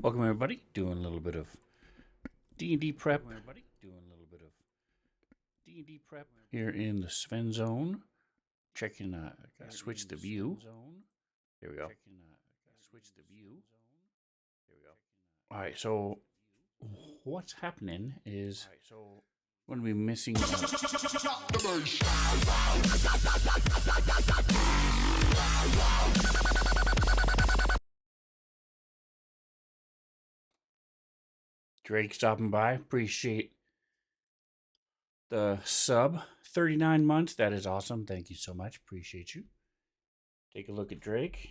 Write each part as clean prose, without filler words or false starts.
Welcome everybody. Doing a little bit of D&D prep here in the Sven Zone. Checking. Gotta switch the view. There we go. All right. So what's happening is we're going to be missing. Drake stopping by. Appreciate the sub. 39 months. That is awesome. Thank you so much. Appreciate you. Take a look at Drake.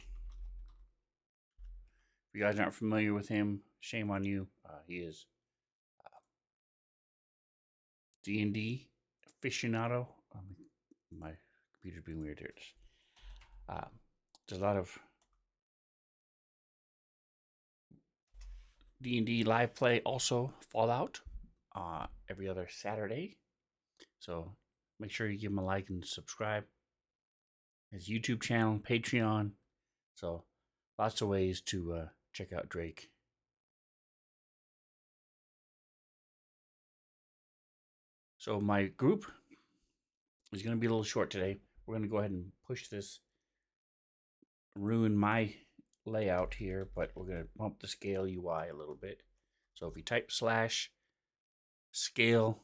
If you guys aren't familiar with him, shame on you. He is D&D aficionado. My computer's being weird here. There's a lot of D&D live play, also Fallout, every other Saturday. So make sure you give him a like and subscribe. His YouTube channel, Patreon. So lots of ways to check out Drake. So my group is going to be a little short today. We're going to go ahead and push this, ruin my layout here, but we're going to bump the scale UI a little bit. So if you type / scale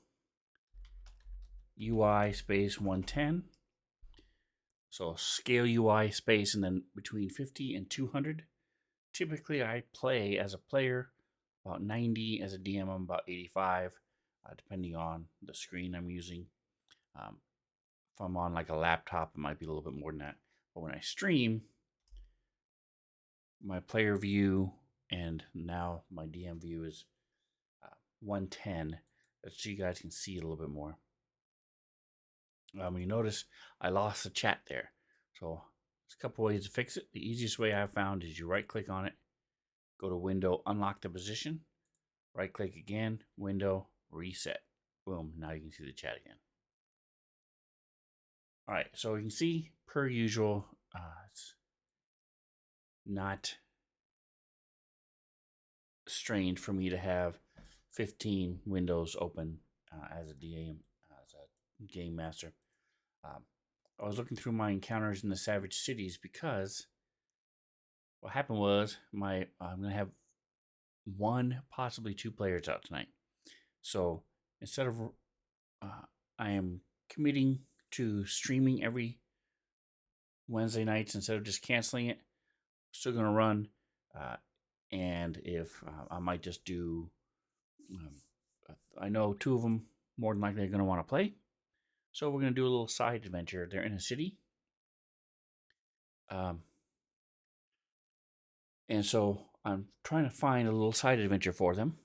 UI space 110, so scale UI space, and then between 50 and 200. Typically I play as a player about 90, as a DM I'm about 85, depending on the screen I'm using. If I'm on like a laptop, it might be a little bit more than that. But when I stream, my player view and now my DM view is 110. So you guys can see it a little bit more. You notice I lost the chat there. So there's a couple ways to fix it. The easiest way I've found is you right click on it, go to Window, unlock the position, right click again, Window, reset. Boom, now you can see the chat again. All right, so you can see, per usual, it's not strange for me to have 15 windows open as a DM, as a game master. I was looking through my encounters in the Savage Cities because what happened was I'm going to have one, possibly two players out tonight. So instead of I am committing to streaming every Wednesday nights instead of just canceling it. Still going to run. And if I might just do, I know two of them more than likely are going to want to play. So we're going to do a little side adventure. They're in a city. And so I'm trying to find a little side adventure for them.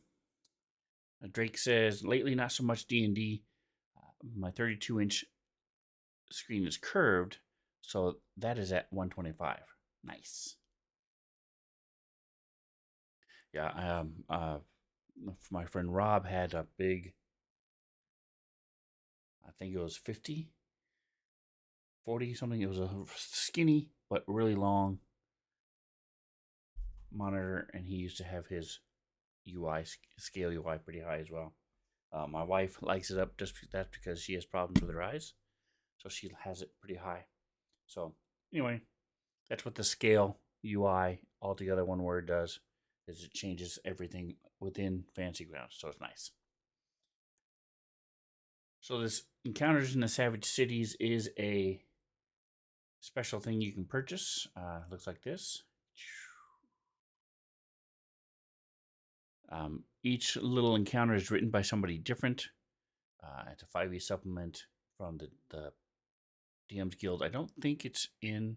Drake says, lately not so much D&D. My 32-inch screen is curved, so that is at 125. Nice. Yeah, my friend Rob had a big, I think it was 50, 40 something. It was a skinny but really long monitor, and he used to have his UI, scale UI, pretty high as well. My wife likes it up just that's because she has problems with her eyes, so she has it pretty high. So anyway, that's what the scale UI, altogether one word, does, is it changes everything within Fantasy Grounds, so it's nice. So this Encounters in the Savage Cities is a special thing you can purchase. Looks like this. Each little encounter is written by somebody different. It's a 5e supplement from the DM's Guild. I don't think it's in.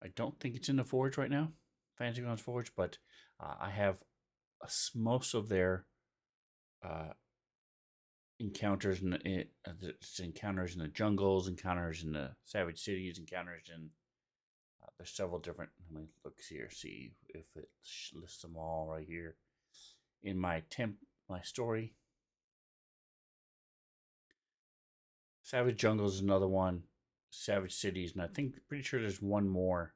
I don't think it's in the Forge right now, Fantasy Grounds Forge, but I have most of their encounters encounters in the jungles, encounters in the Savage Cities, encounters in. There's several different. Let me look here, see if it lists them all right here in my story. Savage Jungles is another one. Savage Cities, and I think pretty sure there's one more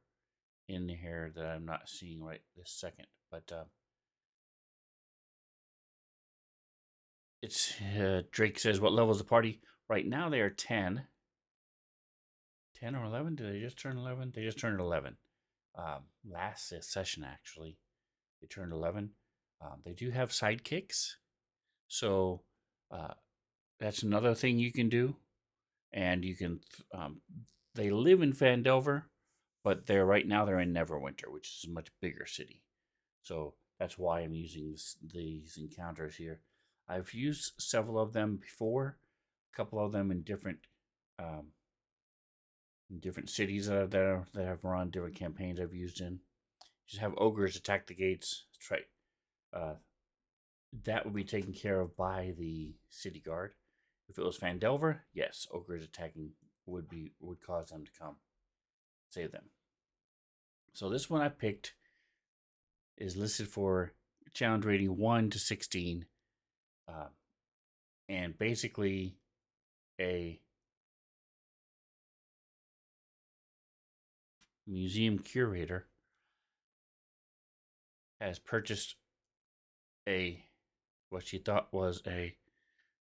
in here that I'm not seeing right this second. But it's Drake says, what level is the party? Right now they are 10. 10 or 11? Did they just turn 11? They just turned 11. Last session, actually, they turned 11. They do have sidekicks. So that's another thing you can do. And you can, they live in Fandelver, but right now they're in Neverwinter, which is a much bigger city. So that's why I'm using these encounters here. I've used several of them before, a couple of them um, in different cities that have run, different campaigns I've used in. Just have ogres attack the gates. That's right. That would be taken care of by the city guard. If it was Fandelver, yes, ogres attacking would cause them to come save them. So this one I picked is listed for challenge rating 1 to 16, and basically a museum curator has purchased what she thought was a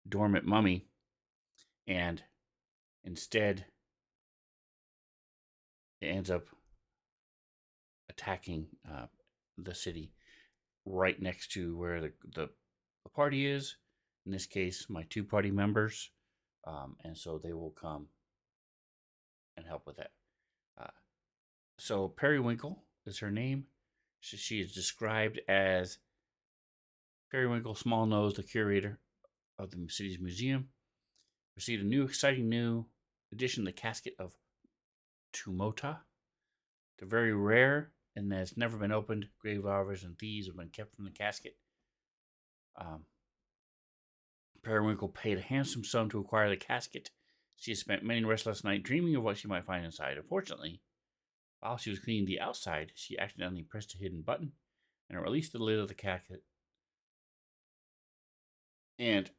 dormant mummy, and instead it ends up attacking the city right next to where the party is. In this case, my 2 party members, and so they will come and help with that. So Periwinkle is her name. She is described as Periwinkle Smallnose, the curator of the city's museum. Received a exciting new edition, the Casket of Tumota. They're very rare and that's never been opened. Grave robbers and thieves have been kept from the casket. Periwinkle paid a handsome sum to acquire the casket. She has spent many restless nights dreaming of what she might find inside. Unfortunately, while she was cleaning the outside, she accidentally pressed a hidden button and released the lid of the casket. And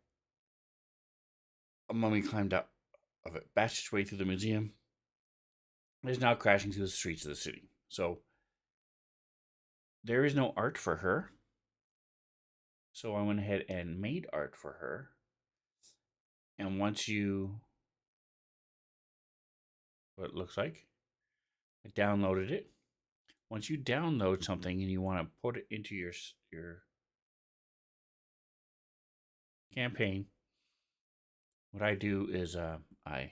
a mummy climbed out of it, bashed its way through the museum, and is now crashing through the streets of the city. So there is no art for her. So I went ahead and made art for her. And once what it looks like, I downloaded it. Once you download something and you want to put it into your campaign, what I do is I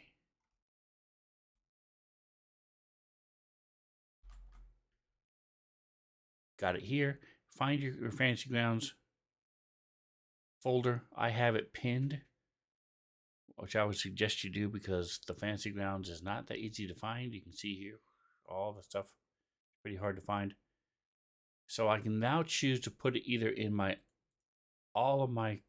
got it here. Find your Fantasy Grounds folder. I have it pinned, which I would suggest you do because the Fantasy Grounds is not that easy to find. You can see here all the stuff. It's pretty hard to find. So I can now choose to put it either in all of my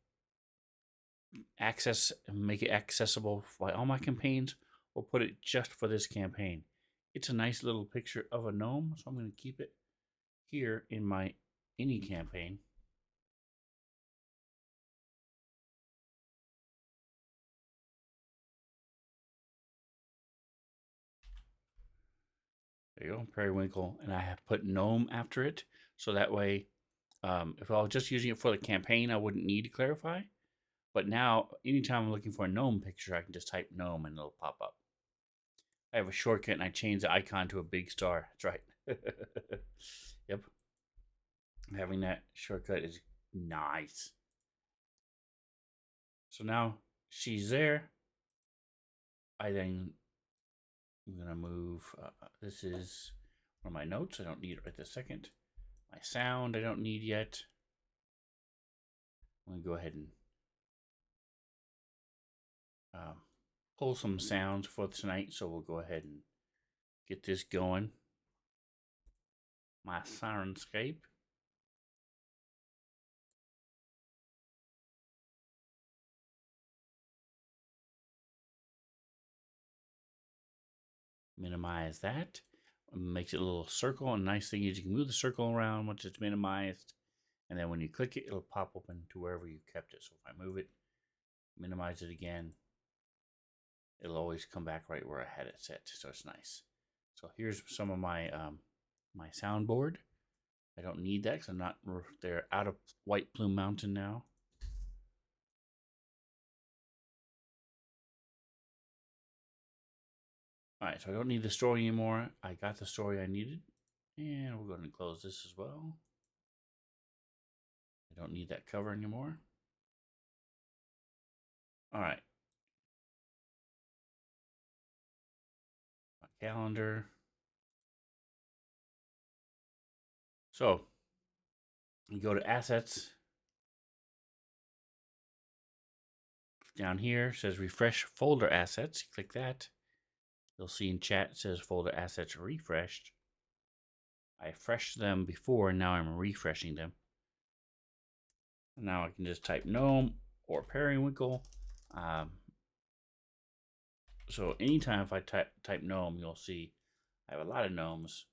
access and make it accessible by all my campaigns, or put it just for this campaign. It's a nice little picture of a gnome, so I'm going to keep it here in my any campaign. There you go, Periwinkle, and I have put gnome after it, so that way, if I was just using it for the campaign, I wouldn't need to clarify. But now, anytime I'm looking for a gnome picture, I can just type gnome and it'll pop up. I have a shortcut and I change the icon to a big star. That's right. Yep. Having that shortcut is nice. So now she's there. I'm going to move. This is one of my notes. I don't need it right this second. My sound I don't need yet. I'm going to go ahead and pull some sounds for tonight. So we'll go ahead and get this going. My Sirenscape. Minimize that. Makes it a little circle. And nice thing is you can move the circle around once it's minimized. And then when you click it, it'll pop open to wherever you kept it. So if I move it, minimize it again, it'll always come back right where I had it set. So it's nice. So here's some of my my soundboard. I don't need that because I'm not. They're out of White Plume Mountain now. All right, so I don't need the story anymore. I got the story I needed, and we're going to close this as well. I don't need that cover anymore. All right. My calendar. So you go to assets. Down here says refresh folder assets. You click that. You'll see in chat it says folder assets refreshed. I freshed them before, and now I'm refreshing them. Now I can just type gnome or periwinkle. So anytime if I type gnome, you'll see I have a lot of gnomes.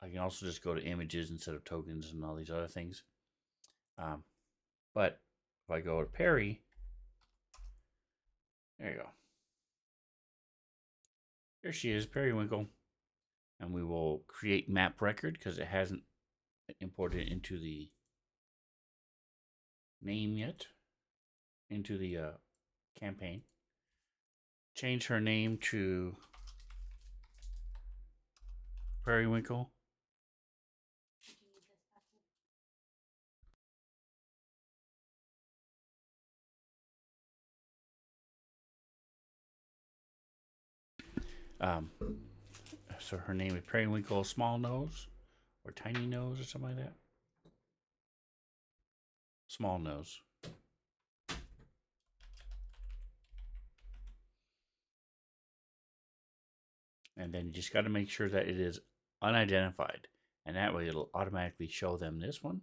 I can also just go to images instead of tokens and all these other things. But if I go to Perry, there you go. There she is, Periwinkle. And we will create map record because it hasn't imported into the name yet, into the campaign. Change her name to Periwinkle. So her name is Periwinkle Small Nose or Tiny Nose or something like that. Small Nose. And then you just got to make sure that it is unidentified. And that way it'll automatically show them this one.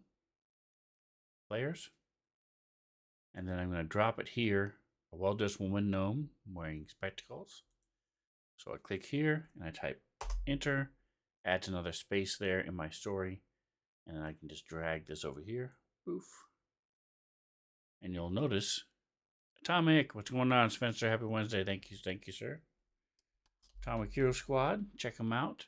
Players. And then I'm going to drop it here. A well-dressed woman gnome wearing spectacles. So I click here and I type enter. Adds another space there in my story. And then I can just drag this over here. Poof. And you'll notice, Atomic, what's going on, Spencer? Happy Wednesday. Thank you, sir. Atomic Hero Squad, check them out.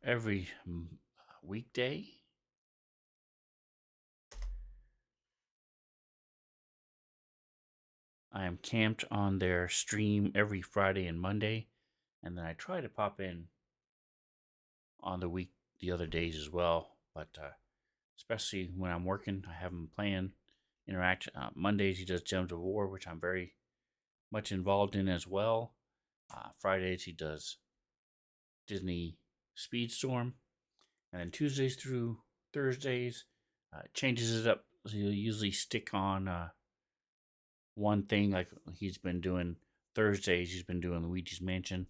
Every weekday. I am camped on their stream every Friday and Monday. And then I try to pop in on the other days as well. But especially when I'm working, I have him playing interact. Mondays he does Gems of War, which I'm very much involved in as well. Fridays he does Disney Speedstorm, and then Tuesdays through Thursdays changes it up. So he'll usually stick on one thing, like he's been doing Thursdays. He's been doing Luigi's Mansion.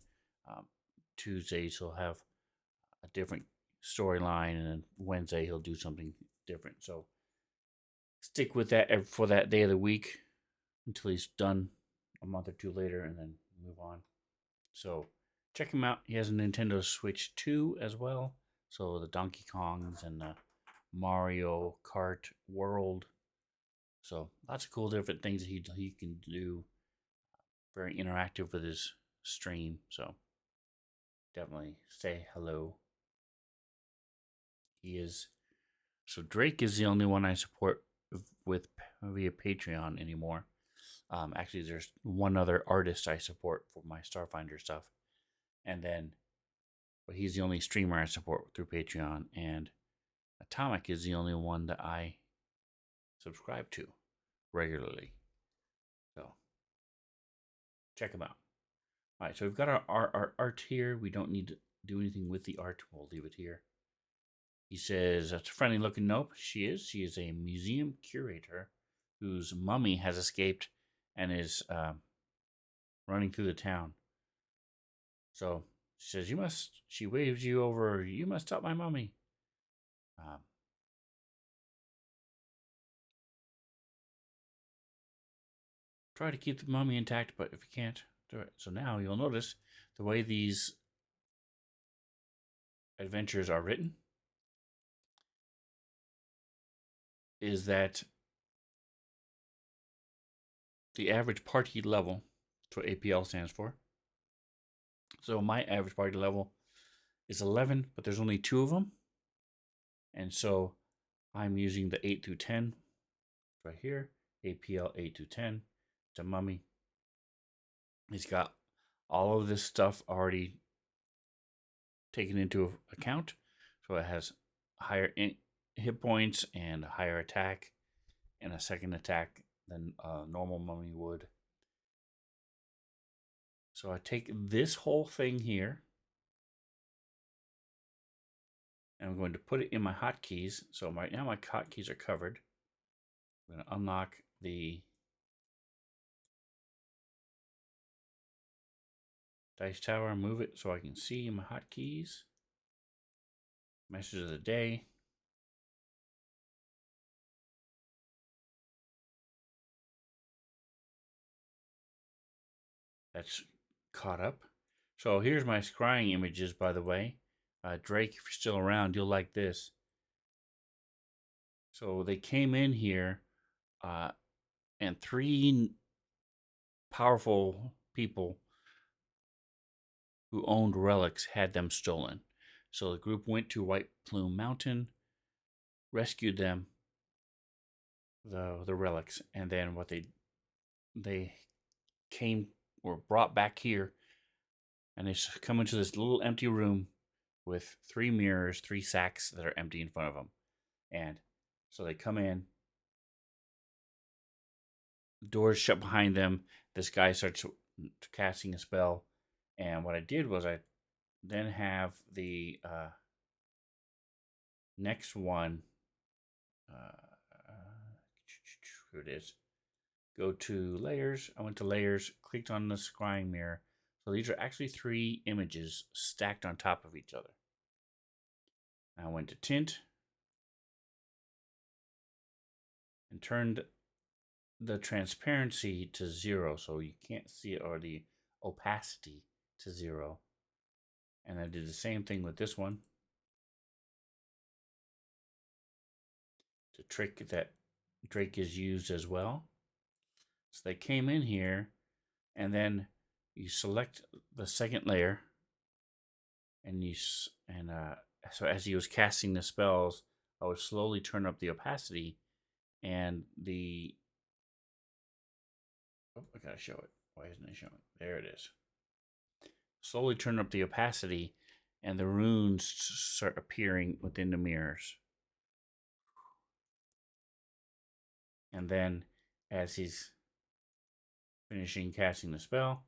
Tuesdays he'll have a different storyline, and then Wednesday he'll do something different. So stick with that for that day of the week until he's done a month or two later, and then move on. So check him out. He has a Nintendo Switch 2 as well. So the Donkey Kongs and the Mario Kart World. So lots of cool different things that he can do. Very interactive with his stream. So definitely say hello. He is. So Drake is the only one I support with via Patreon anymore. Actually, there's one other artist I support for my Starfinder stuff, and then, but he's the only streamer I support through Patreon. And Atomic is the only one that I subscribe to regularly. So check him out. All right, so we've got our art here. We don't need to do anything with the art. We'll leave it here. He says, that's a friendly looking nope. She is. She is a museum curator whose mummy has escaped and is running through the town. So she says, she waves you over, you must stop my mummy. Try to keep the mummy intact, but if you can't, do it. So now you'll notice the way these adventures are written is that the average party level. That's what APL stands for. So my average party level is 11, but there's only 2 of them. And so I'm using the 8 through 10 right here. APL 8 through 10. It's a mummy. He's got all of this stuff already taken into account. So it has higher hit points and a higher attack and a second attack than a normal mummy would. So I take this whole thing here and I'm going to put it in my hotkeys. So right now my hotkeys are covered. I'm going to unlock the dice tower and move it so I can see my hotkeys. Message of the day. That's caught up. So here's my scrying images, by the way. Drake, if you're still around, you'll like this. So they came in here, and 3 powerful people who owned relics had them stolen. So the group went to White Plume Mountain, rescued them, the relics, and then what they came or brought back here, and they come into this little empty room with 3 mirrors, 3 sacks that are empty in front of them. And so they come in, doors shut behind them. This guy starts casting a spell. And what I did was I then have the next one. Here it is. Go to layers. I went to layers, clicked on the scrying mirror. So these are actually 3 images stacked on top of each other. I went to tint and turned the transparency to 0 so you can't see it, or the opacity to 0. And I did the same thing with this one. The trick that Drake is used as well. So they came in here, and then you select the second layer, and so as he was casting the spells, I would slowly turn up the opacity, and I gotta show it. Why isn't it showing? There it is. Slowly turn up the opacity, and the runes start appearing within the mirrors. And then, as he's finishing casting the spell,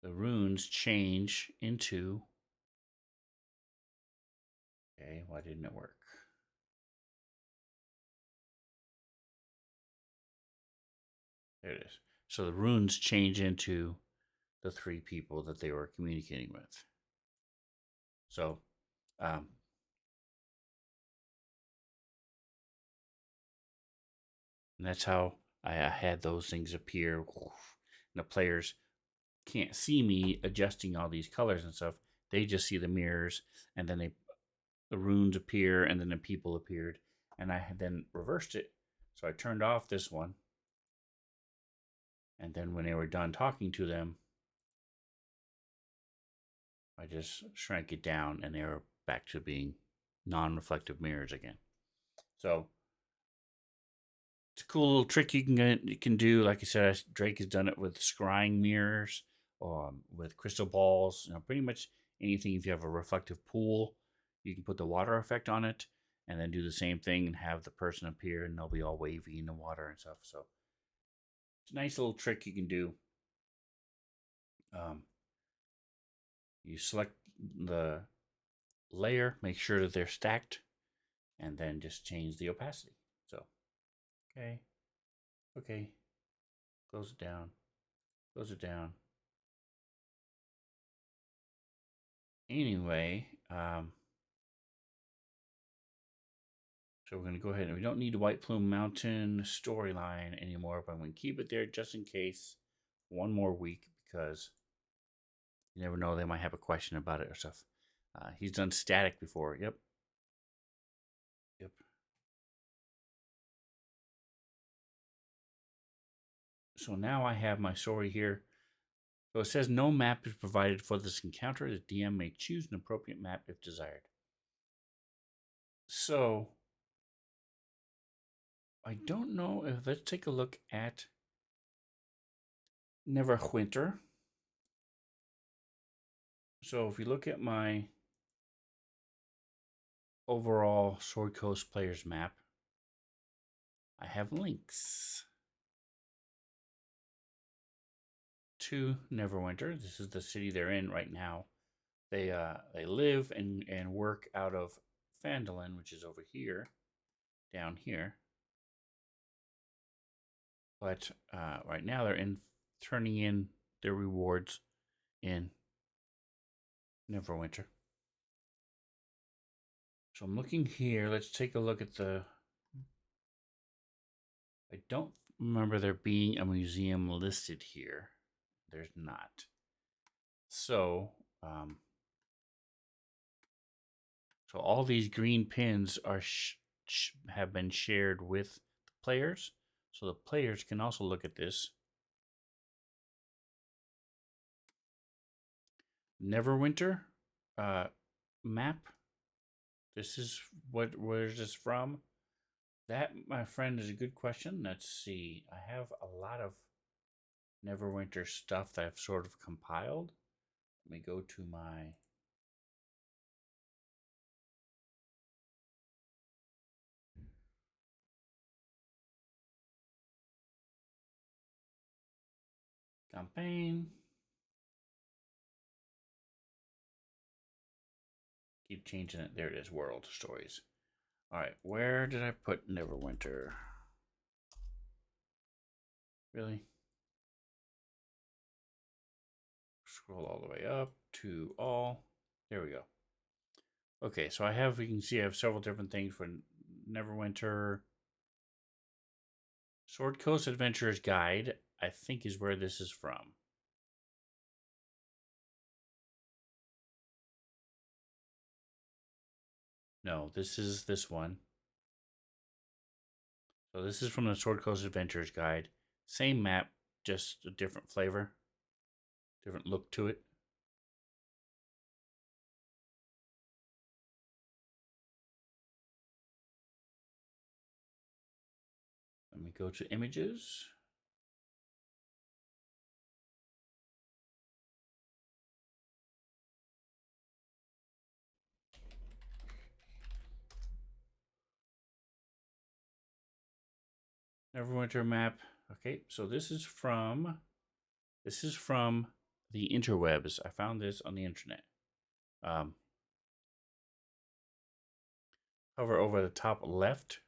the runes change into... Okay, why didn't it work? There it is. So the runes change into the 3 people that they were communicating with. So, and that's how I had those things appear. And the players can't see me adjusting all these colors and stuff. They just see the mirrors, and then the runes appear, and then the people appeared. And I had then reversed it. So I turned off this one. And then when they were done talking to them, I just shrank it down, and they were back to being non-reflective mirrors again. So it's a cool little trick you can do. Like I said, Drake has done it with scrying mirrors, with crystal balls. Pretty much anything. If you have a reflective pool, you can put the water effect on it, and then do the same thing and have the person appear, and they'll be all wavy in the water and stuff. So it's a nice little trick you can do. You select the layer, make sure that they're stacked, and then just change the opacity. So, okay, close it down, close it down. Anyway, so we're going to go ahead, and we don't need the White Plume Mountain storyline anymore, but I'm going to keep it there just in case, one more week, because you never know, they might have a question about it or stuff. He's done static before. Yep. So now I have my story here. So it says no map is provided for this encounter. The DM may choose an appropriate map if desired. So I don't know if let's take a look at Neverwinter. So if you look at my overall Sword Coast players map, I have links to Neverwinter. This is the city they're in right now. They live and work out of Phandalin, which is over here, down here. But right now they're turning in their rewards in Neverwinter. So I'm looking here. Let's take a look at the. I don't remember there being a museum listed here. There's not. So, so all these green pins are have been shared with the players, so the players can also look at this. Neverwinter map. This is where is this from? That, my friend, is a good question. Let's see. I have a lot of Neverwinter stuff that I've sort of compiled. Let me go to my campaign. Keep changing it. There it is. World stories. All right. Where did I put Neverwinter? Really? Scroll all the way up to all. There we go. Okay, so I have, you can see I have several different things for Neverwinter. Sword Coast Adventurer's Guide, I think, is where this is from. No, this is this one. So this is from the Sword Coast Adventurer's Guide. Same map, just a different flavor, different look to it. Let me go to images. Neverwinter map. Okay, so this is from the interwebs. I found this on the internet. Hover over the top left.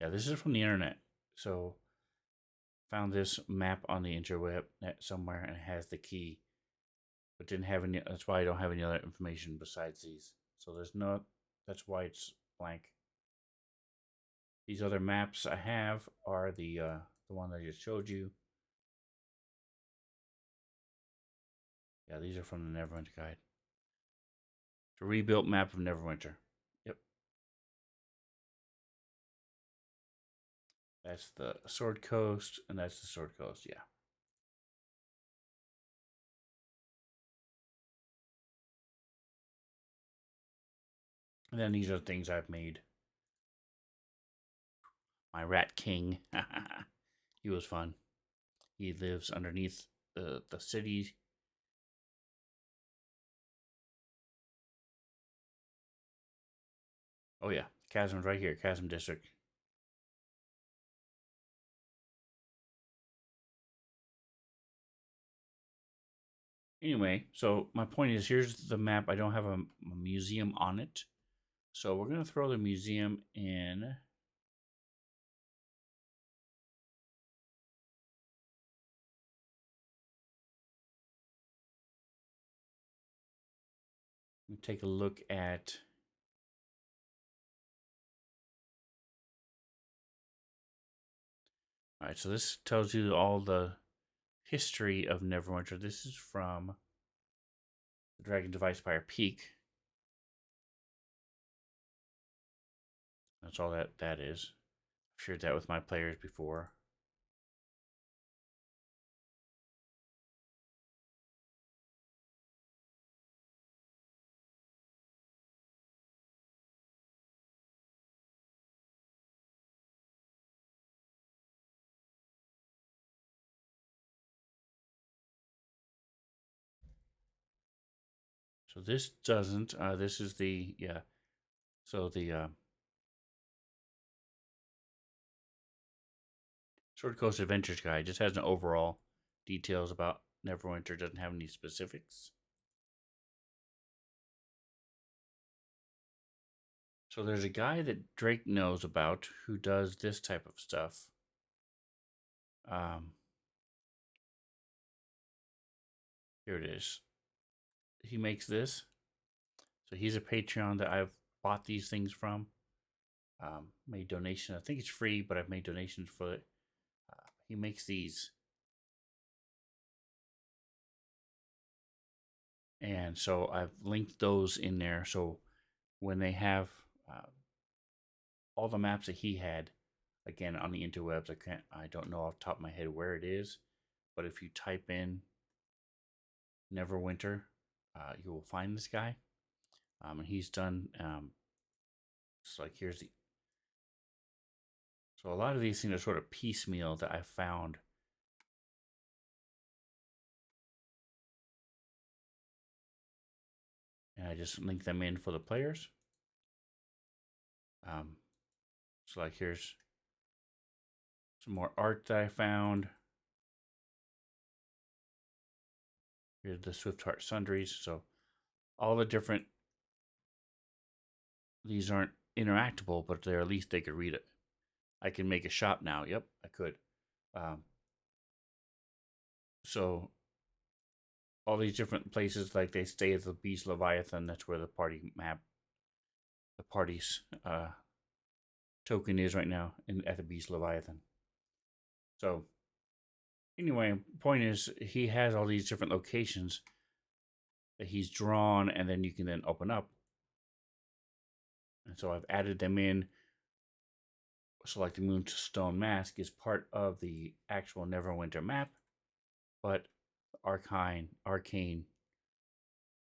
Yeah, this is from the internet. So found this map on the interweb somewhere and it has the key, but didn't have any. That's why I don't have any other information besides these. So there's no. That's why it's blank. These other maps I have are the one I just showed you. Yeah, these are from the Neverwinter guide. The rebuilt map of Neverwinter. Yep. That's the Sword Coast, and that's the Sword Coast. Yeah. And then these are things I've made. My Rat King. He was fun. He lives underneath the city. Oh yeah, Chasm's right here. Chasm District. Anyway, so my point is, here's the map. I don't have a museum on it. So we're going to throw the museum in. Take a look at. All right, so this tells you all the history of Neverwinter. This is from the Dragon Device Fire Peak. That's all that is. I've shared that with my players before. So this doesn't. This is the yeah. So the Sword Coast Adventures guide just has an overall details about Neverwinter. Doesn't have any specifics. So there's a guy that Drake knows about who does this type of stuff. Um, Here it is. He makes this. So he's a Patreon that I've bought these things from. Made donation. I think it's free, but I've made donations for it. He makes these, and so I've linked those in there. So when they have all the maps that he had, again on the interwebs, I don't know off the top of my head where it is, but if you type in Neverwinter, you will find this guy. And he's done. So like here's the. So a lot of these things are sort of piecemeal that I found. And I just link them in for the players. So like here's some more art that I found. Here's the Swift Heart Sundries. So all the different, these aren't interactable, but they're at least they could read it. I can make a shop now. Yep, I could. So all these different places, like they stay at the Beast Leviathan. That's where the party map, the party's token is right now at the Beast Leviathan. So anyway, point is he has all these different locations that he's drawn, and then you can then open up. And so I've added them in. So like the Moonstone Mask is part of the actual Neverwinter map, but Arcane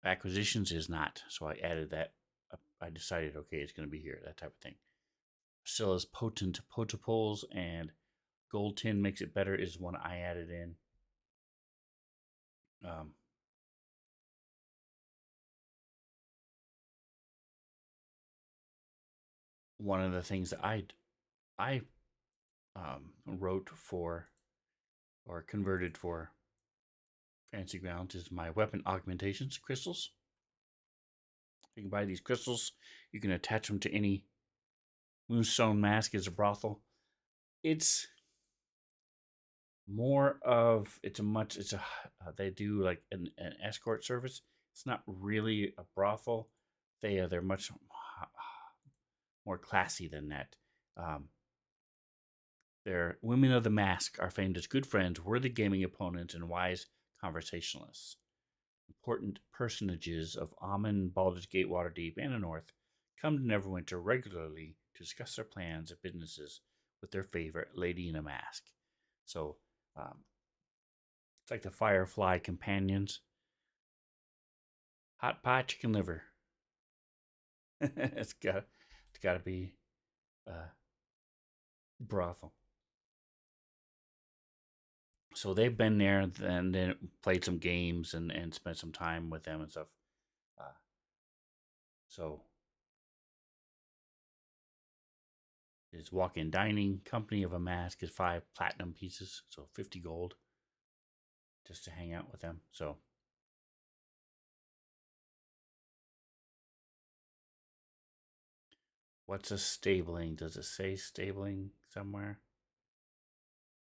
Acquisitions is not. So I added that. I decided, okay, it's going to be here, that type of thing. Scylla's Potent Potapoles and Gold Tin Makes It Better is one I added in. One of the things that I wrote for or converted for Fancy Grounds is my weapon augmentations crystals. You can buy these crystals. You can attach them to any Moonstone Mask is a brothel. It's more of they do like an escort service. It's not really a brothel. They're much more classy than that. Their women of the mask are famed as good friends, worthy gaming opponents, and wise conversationalists. Important personages of Amon, Baldur's Gate, Waterdeep, and the North come to Neverwinter regularly to discuss their plans and businesses with their favorite lady in a mask. So it's like the Firefly companions. Hot pot, chicken liver. it's got to be brothel. So they've been there and then played some games and spent some time with them and stuff. So is walk-in dining. Company of a Mask is 5 platinum pieces, so 50 gold just to hang out with them. So what's a stabling? Does it say stabling somewhere?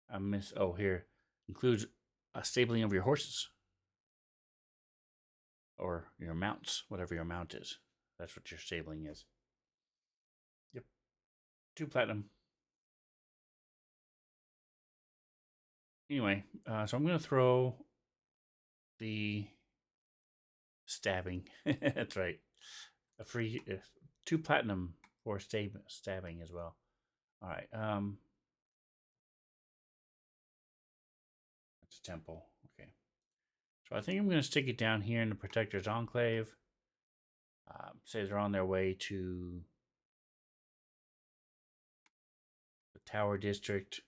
I miss. Oh, here includes a stabling of your horses or your mounts, whatever your mount is. That's what your stabling is. Yep, 2 platinum. Anyway, so I'm gonna throw the stabbing. That's right. A free 2 platinum for stabbing as well. All right. It's a temple. Okay. So I think I'm going to stick it down here in the Protector's Enclave. Say they're on their way to the Tower District.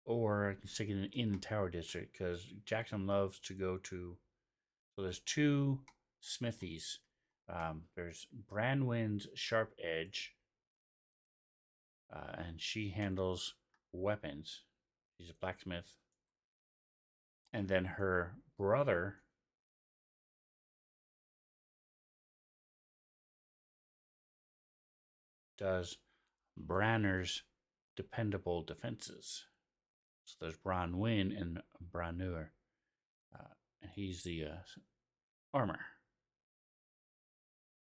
Or I can stick it in the Tower District because Jackson loves to go to. So there's two smithies. There's Branwyn's Sharp Edge, and she handles weapons. She's a blacksmith. And then her brother does Branner's Dependable Defenses. So there's Bronwyn and Branur. And he's the armor.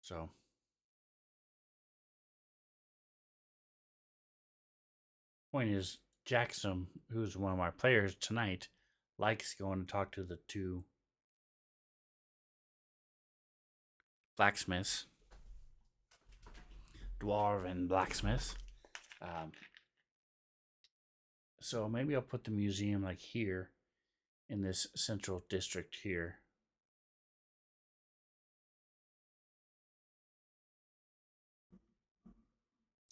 So point is, Jackson, who's one of my players tonight, likes going to talk to the two blacksmiths, dwarven blacksmiths. So maybe I'll put the museum like here in this central district here.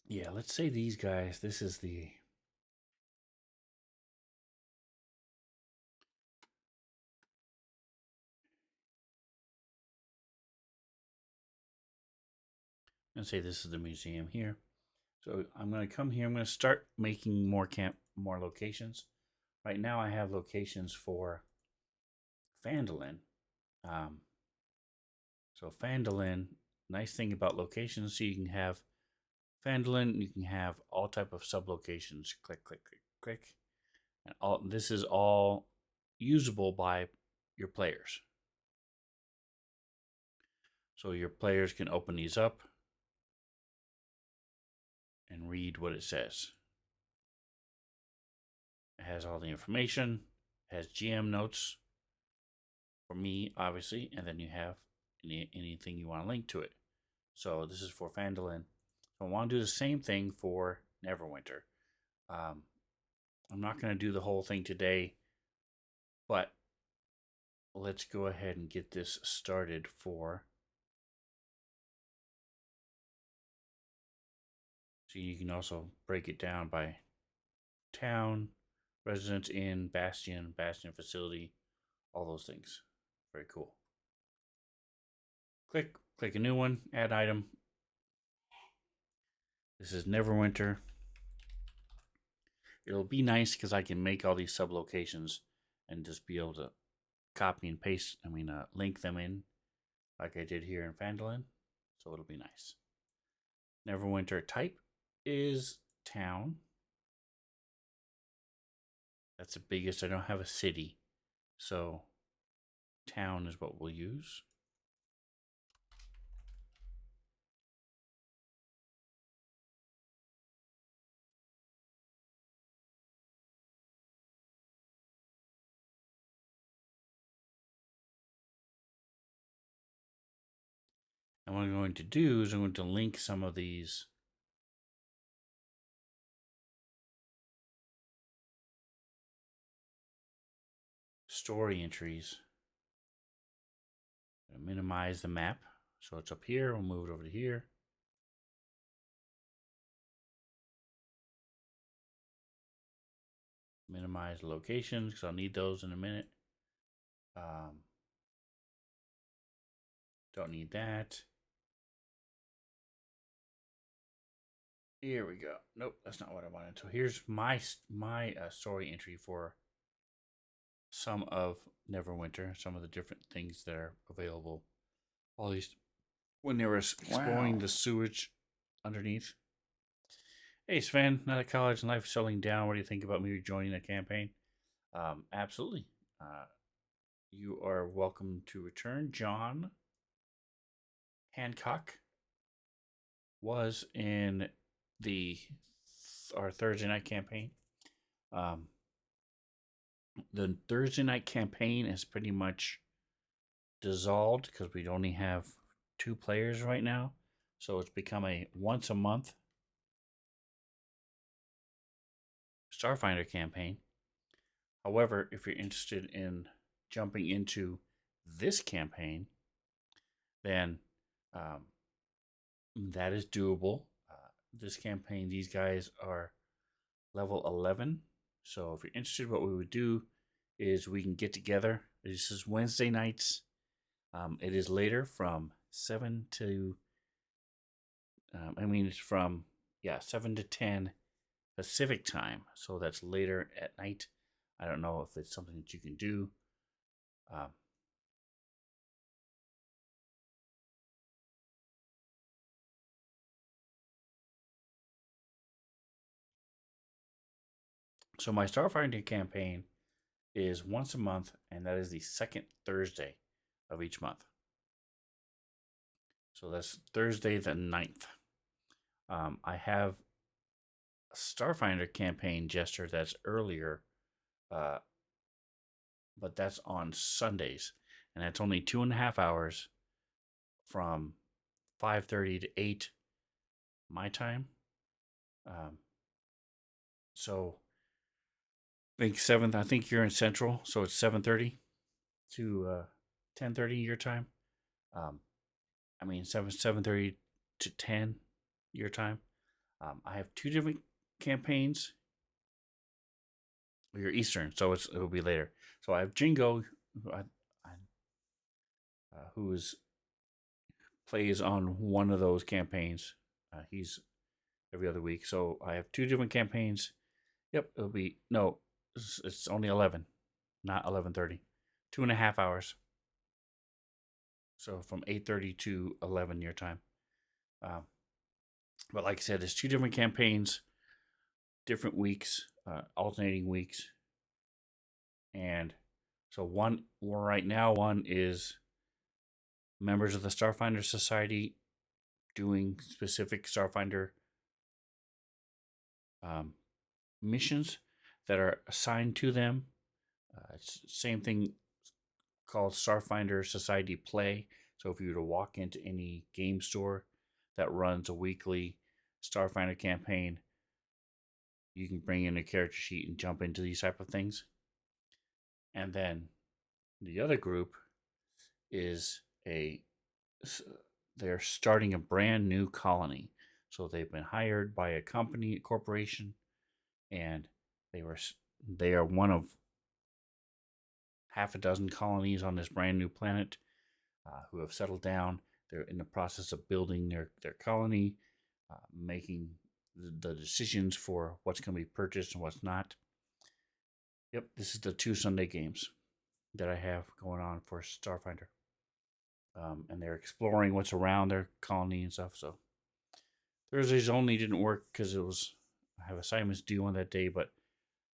Yeah, let's say these guys, this is the let's say this is the museum here. So I'm going to come here. I'm going to start making more locations. Right now I have locations for Phandalin. So Phandalin, nice thing about locations, so you can have Phandalin, you can have all type of sublocations. Click, click, click, click. And all this is all usable by your players. So your players can open these up and read what it says. It has all the information, it has GM notes for me, obviously, and then you have anything you want to link to it. So this is for Phandalin. So I want to do the same thing for Neverwinter. I'm not going to do the whole thing today, but let's go ahead and get this started for. So you can also break it down by town, residence inn, bastion facility, all those things. Very cool. Click a new one, add item. This is Neverwinter. It'll be nice because I can make all these sublocations and just be able to copy and paste, link them in like I did here in Phandalin. So it'll be nice. Neverwinter type is town. That's the biggest. I don't have a city. So town is what we'll use. And what I'm going to do is I'm going to link some of these story entries. Minimize the map. So it's up here. We'll move it over to here. Minimize locations because I'll need those in a minute. Don't need that. Here we go. Nope, that's not what I wanted. So here's my story entry for some of Neverwinter, some of the different things that are available. All these when they were exploring the sewage underneath. Hey Sven, not at college and life settling down. What do you think about me joining the campaign? Absolutely. You are welcome to return. John Hancock was in our Thursday night campaign. The Thursday night campaign is pretty much dissolved because we only have two players right now. So it's become a once a month Starfinder campaign. However, if you're interested in jumping into this campaign, then um, that is doable. This campaign, these guys are level 11. So if you're interested, what we would do is we can get together. This is Wednesday nights. It is later from 7 to, it's from, 7 to 10 Pacific time. So that's later at night. I don't know if it's something that you can do. Um, so my Starfinder campaign is once a month, and that is the second Thursday of each month. So that's Thursday the 9th. I have a Starfinder campaign Jester that's earlier, uh, but that's on Sundays, and that's only 2.5 hours from 5:30 to 8 my time. Um, so think seventh. I think you're in Central, so it's 7:30 to 10:30 your time. Um, 7:30 to 10 your time. I have two different campaigns. You're Eastern, so it'll be later. So I have Jingo, who plays on one of those campaigns. He's every other week. So I have two different campaigns. Yep, it'll be no. It's only 11, not 11:30. 2.5 hours. So from 8:30 to 11 your time. Um, but like I said, it's two different campaigns, different weeks, alternating weeks, and so one is members of the Starfinder Society doing specific Starfinder um, missions that are assigned to them. It's the same thing called Starfinder Society Play. So if you were to walk into any game store that runs a weekly Starfinder campaign, you can bring in a character sheet and jump into these type of things. And then the other group is they're starting a brand new colony. So they've been hired by a corporation, and they were they are one of half a dozen colonies on this brand new planet who have settled down. They're in the process of building their colony, making the decisions for what's going to be purchased and what's not. Yep, this is the two Sunday games that I have going on for Starfinder. And they're exploring what's around their colony and stuff. So Thursdays only didn't work because I have assignments due on that day, but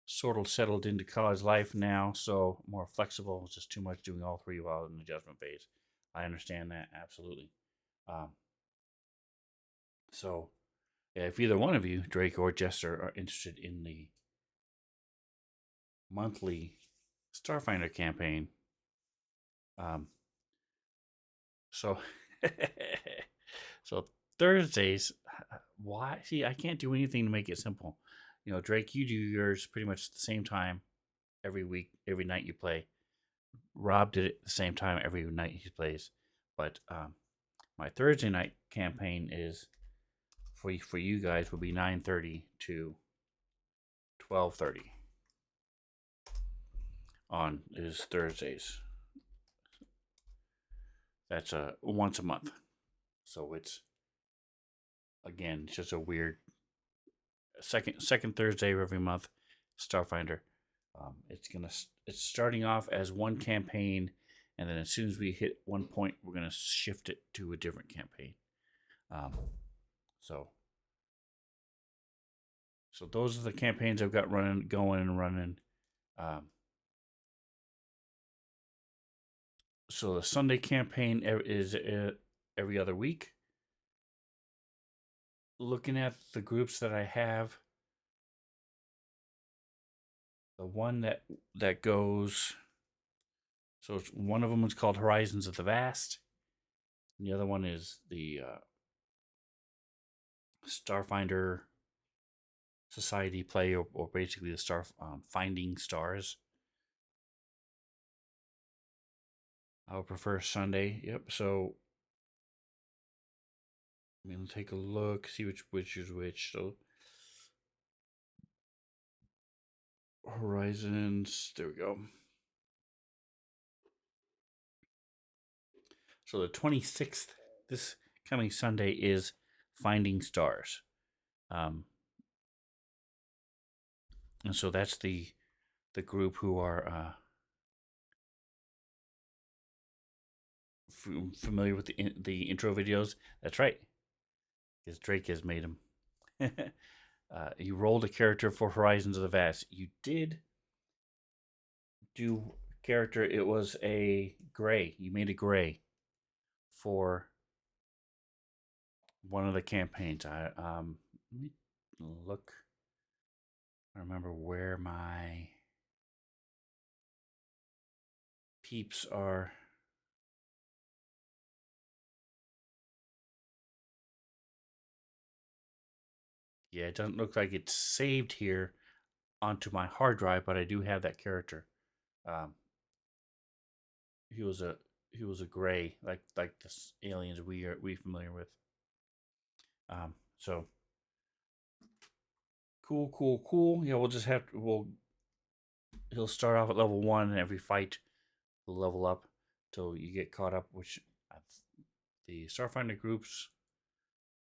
sort of settled into college life now, so more flexible. It's just too much doing all three while in the adjustment phase. I understand that absolutely. Um, so if either one of you, Drake or Jester, are interested in the monthly Starfinder campaign, um, so so Thursdays, why? See, I can't do anything to make it simple. Drake, you do yours pretty much at the same time every week, every night you play. Rob did it at the same time every night he plays. But my Thursday night campaign is for you guys will be 9:30 to 12:30 on is Thursdays. That's once a month. So it's just a weird second Thursday of every month. Starfinder. It's starting off as one campaign, and then as soon as we hit one point, we're gonna shift it to a different campaign. Um, so so those are the campaigns I've got going and running. Um, so the Sunday campaign is every other week. Looking at the groups that I have, The one that goes, so one of them is called Horizons of the Vast, and the other one is the Starfinder Society play, or basically the star finding stars. I would prefer Sunday. Yep. So I'm gonna take a look, see which is which. So Horizons. There we go. So the 26th, this coming Sunday, is Finding Stars. And so that's the group who are familiar with the intro videos. That's right, because Drake has made them. You rolled a character for Horizons of the Vast. You did do character. It was a gray. You made a gray for one of the campaigns. Let me look. I remember where my peeps are. Yeah, it doesn't look like it's saved here onto my hard drive, but I do have that character. Um, he was a he was a gray, like the aliens we familiar with. So cool. Yeah, we'll just have to. He'll start off at level 1, and every fight will level up till you get caught up. Which the Starfinder groups,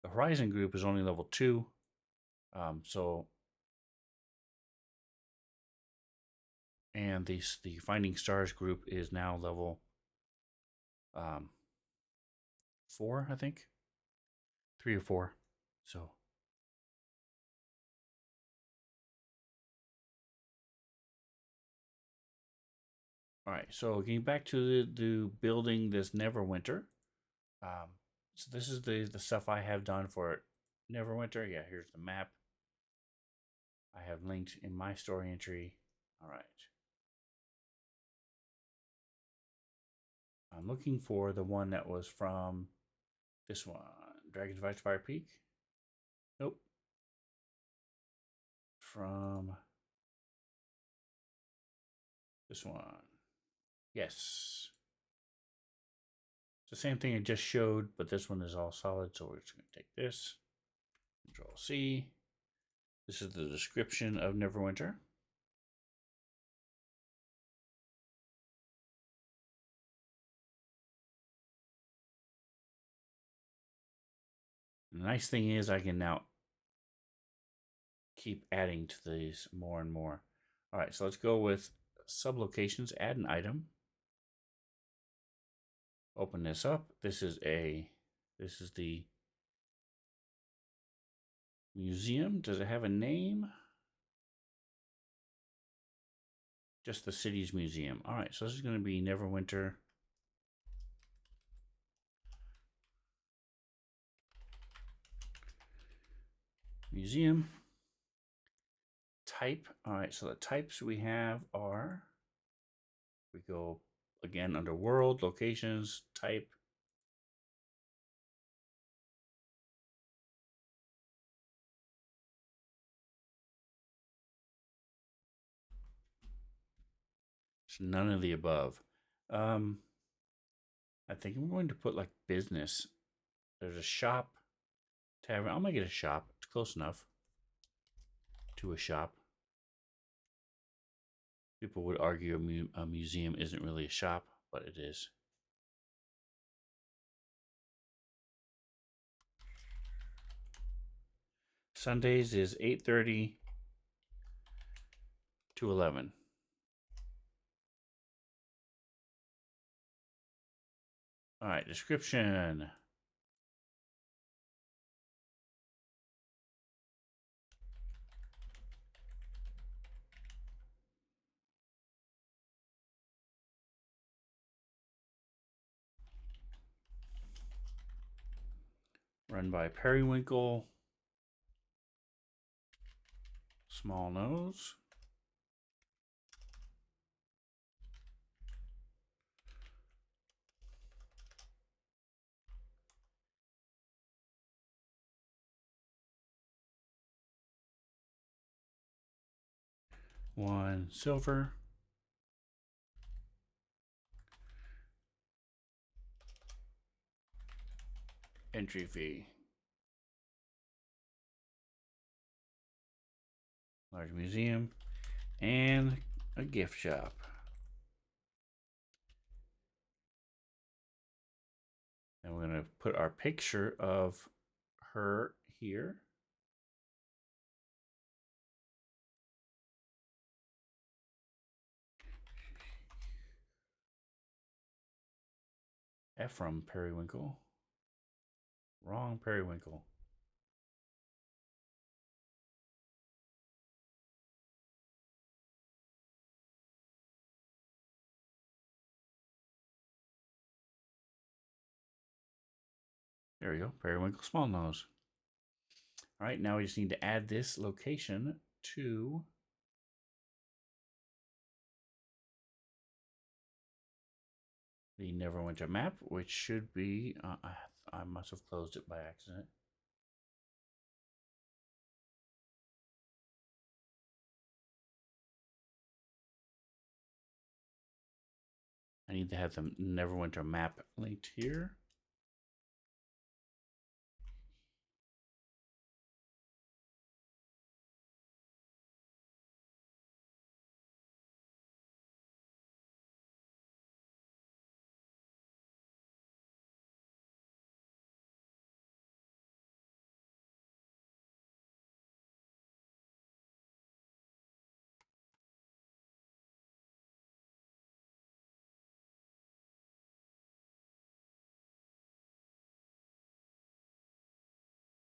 the Horizon group is only level 2. So and the Finding Stars group is now level um 4, I think, 3 or 4. So all right. So getting back to the building this Neverwinter. Um, so this is the stuff I have done for Neverwinter. Yeah, here's the map. I have linked in my story entry. All right. I'm looking for the one that was from this one, Dragon's Vice Fire Peak. Nope. From this one. Yes. It's the same thing I just showed, but this one is all solid. So we're just going to take this, Control C. This is the description of Neverwinter. The nice thing is I can now keep adding to these more and more. All right, so let's go with sublocations, add an item. Open this up. This is the museum. Does it have a name? Just the city's museum. All right, so this is going to be Neverwinter Museum. Type. All right, so the types we have are, we go again under world, locations, type. So none of the above. I think I'm going to put like business. There's a shop, tavern. I'll make it a shop. It's close enough to a shop. People would argue a museum isn't really a shop, but it is. Sundays is 8:30 to 11. All right, description. Run by Periwinkle. Small nose. 1 silver. Entry fee. Large museum. And a gift shop. And we're going to put our picture of her here. Ephraim Periwinkle. Wrong Periwinkle. There we go. Periwinkle Small Nose. All right, now we just need to add this location to the Neverwinter map, which should be, I must have closed it by accident. I need to have the Neverwinter map linked here.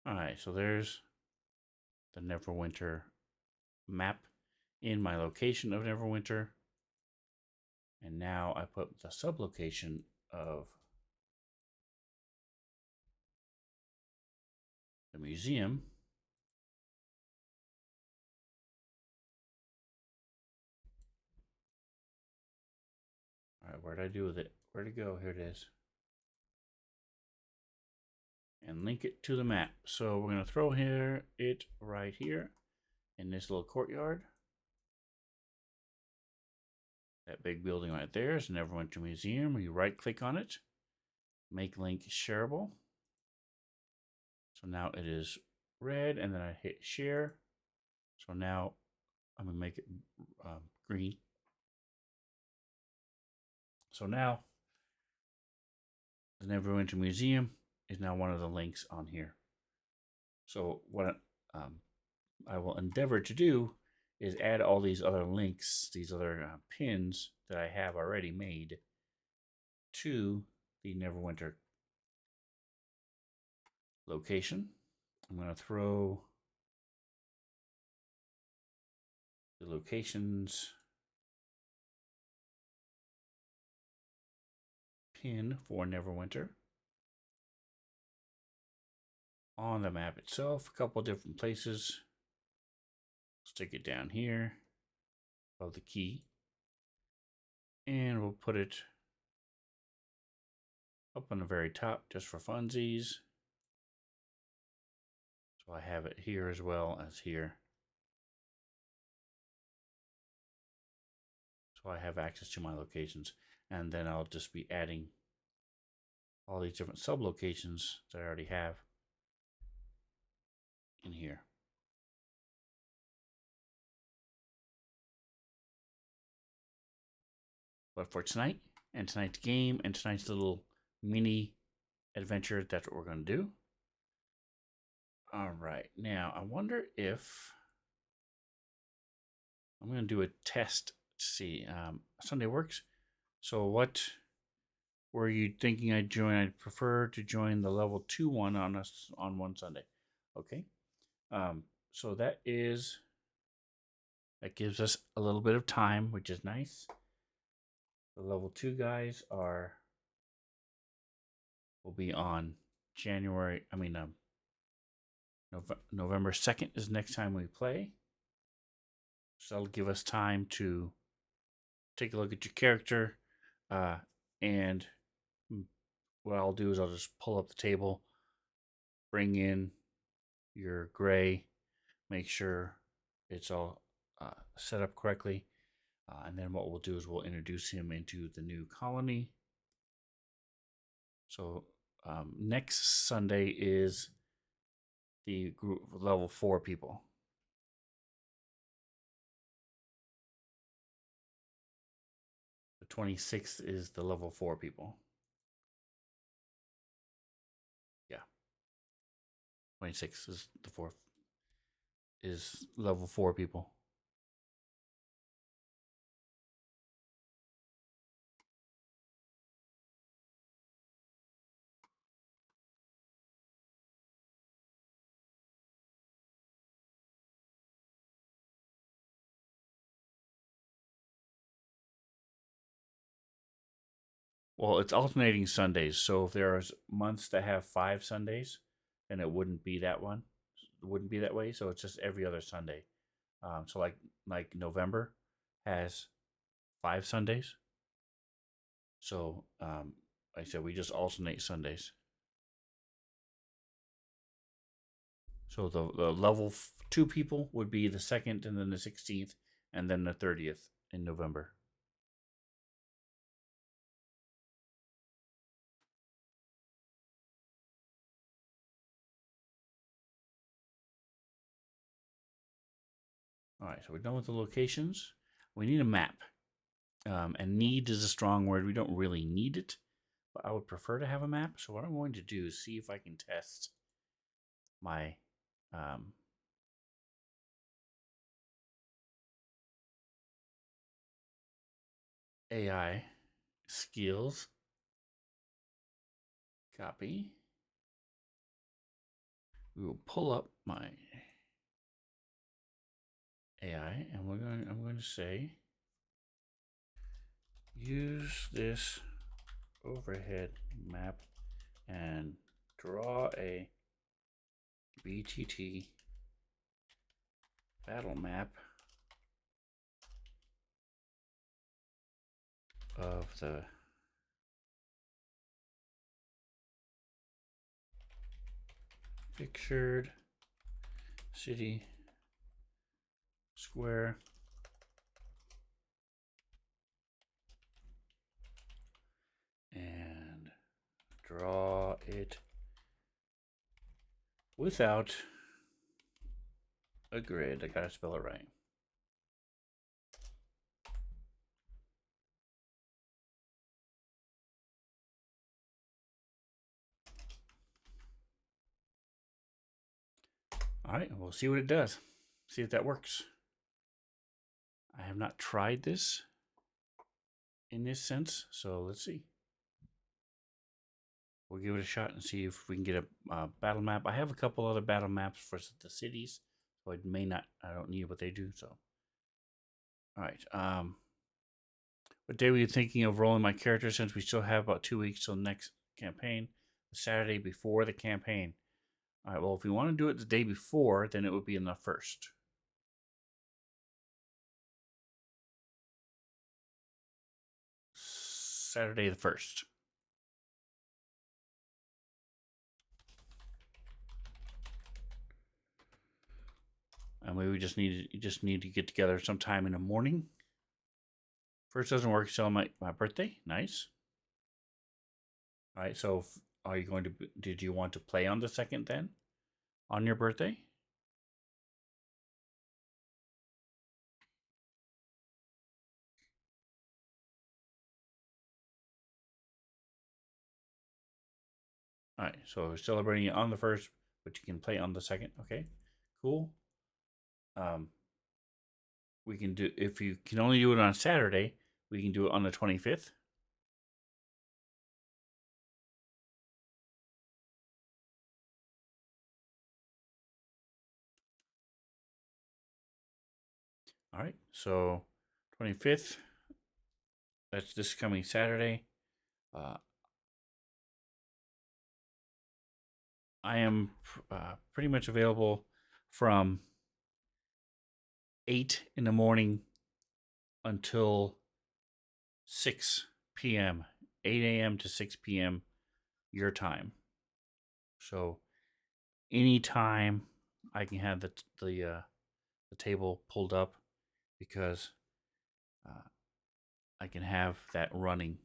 All right, so there's the Neverwinter map in my location of Neverwinter. And now I put the sublocation of the museum. All right, where'd I do with it? Where'd it go? Here it is. And link it to the map. So we're going to throw it right here in this little courtyard. That big building right there is Neverwinter Museum. You right click on it, make link shareable. So now it is red, and then I hit share. So now I'm going to make it green. So now the Neverwinter Museum is now one of the links on here. So what I will endeavor to do is add all these other links, these other pins that I have already made to the Neverwinter location. I'm going to throw the locations pin for Neverwinter on the map itself, a couple different places. Stick it down here above the key, and we'll put it up on the very top just for funsies. So I have it here as well as here. So I have access to my locations, and then I'll just be adding all these different sub locations that I already have in here. But for tonight and tonight's game and tonight's little mini adventure, that's what we're going to do. All right, now I wonder if I'm going to do a test to see. Sunday works. So what were you thinking I'd join? I'd prefer to join the level 2 one on us on one Sunday. Okay. So that gives us a little bit of time, which is nice. The level 2 guys will be on November 2nd is next time we play. So that'll give us time to take a look at your character. And what I'll do is I'll just pull up the table, bring in your gray, make sure it's all set up correctly. And then what we'll do is we'll introduce him into the new colony. So next Sunday is the group level 4 people. The 26th is the level 4 people. Yeah. 26th is the 4th is level 4 people. Well, it's alternating Sundays. So if there's months that have 5 Sundays, then it wouldn't be that one. It wouldn't be that way. So it's just every other Sunday. So like November has 5 Sundays. So like I said, we just alternate Sundays. So the level 2 people would be the 2nd and then the 16th and then the 30th in November. All right, so we're done with the locations. We need a map. And need is a strong word. We don't really need it, but I would prefer to have a map. So what I'm going to do is see if I can test my AI skills. Copy. We will pull up my AI, and I'm going to say, use this overhead map and draw a BTT battle map of the pictured city square and draw it without a grid. I gotta spell it right. All right, we'll see what it does. See if that works. I have not tried this in this sense, so let's see. We'll give it a shot and see if we can get a battle map. I have a couple other battle maps for the cities, so I don't need what they do. So, all right. What day were you thinking of rolling my character? Since we still have about 2 weeks till the next campaign, the Saturday before the campaign. All right. Well, if we want to do it the day before, then it would be in the 1st. Saturday the 1st. And we just need to get together sometime in the morning. First doesn't work until my birthday. Nice. All right. So are you going to? Did you want to play on the 2nd then? On your birthday? All right. So we're celebrating it on the 1st, but you can play on the 2nd. Okay. Cool. We can do, if you can only do it on Saturday, we can do it on the 25th. All right, so 25th, that's this coming Saturday. I am pretty much available from 8 in the morning until 6 p.m., 8 a.m. to 6 p.m. your time. So anytime I can have the table pulled up because uh, I can have that running,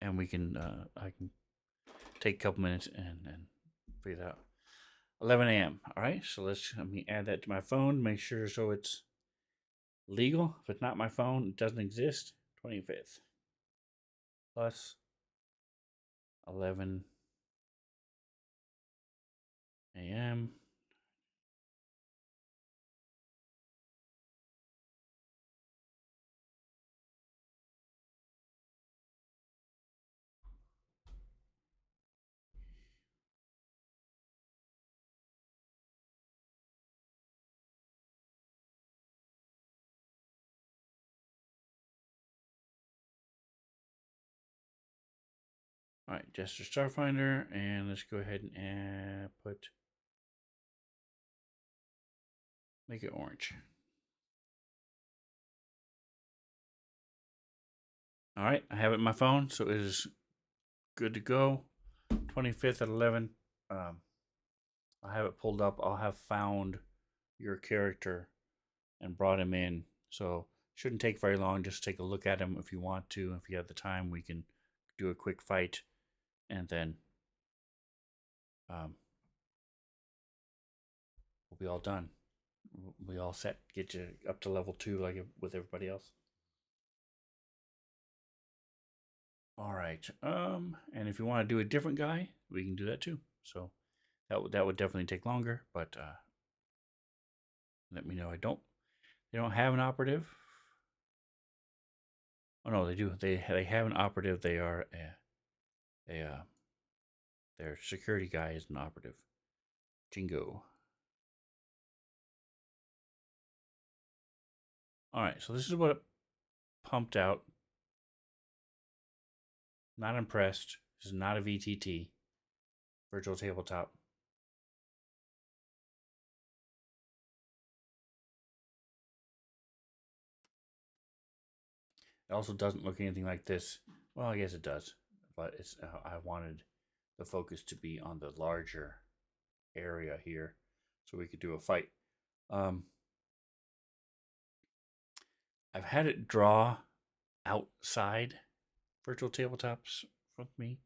and we can I can take a couple minutes and figure it out. 11 a.m. All right, so let me add that to my phone. Make sure so it's legal. If it's not my phone, it doesn't exist. 25th plus 11 a.m. All right, Gesture Starfinder, and let's go ahead and make it orange. All right, I have it in my phone, so it is good to go. 25th at 11. Um, I have it pulled up. I'll have found your character and brought him in. So shouldn't take very long. Just take a look at him if you want to. If you have the time, we can do a quick fight, and then um, we'll be all done. We'll be all set. Get you up to level 2 like with everybody else. All right. And if you want to do a different guy, we can do that too. So that would definitely take longer, but let me know. They don't have an operative. Oh no, they do. They have an operative. They are their security guy is an operative. Jingo. All right, so this is what it pumped out. Not impressed. This is not a VTT. Virtual tabletop. It also doesn't look anything like this. Well, I guess it does, but it's I wanted the focus to be on the larger area here, so we could do a fight. Um, I've had it draw outside virtual tabletops with me.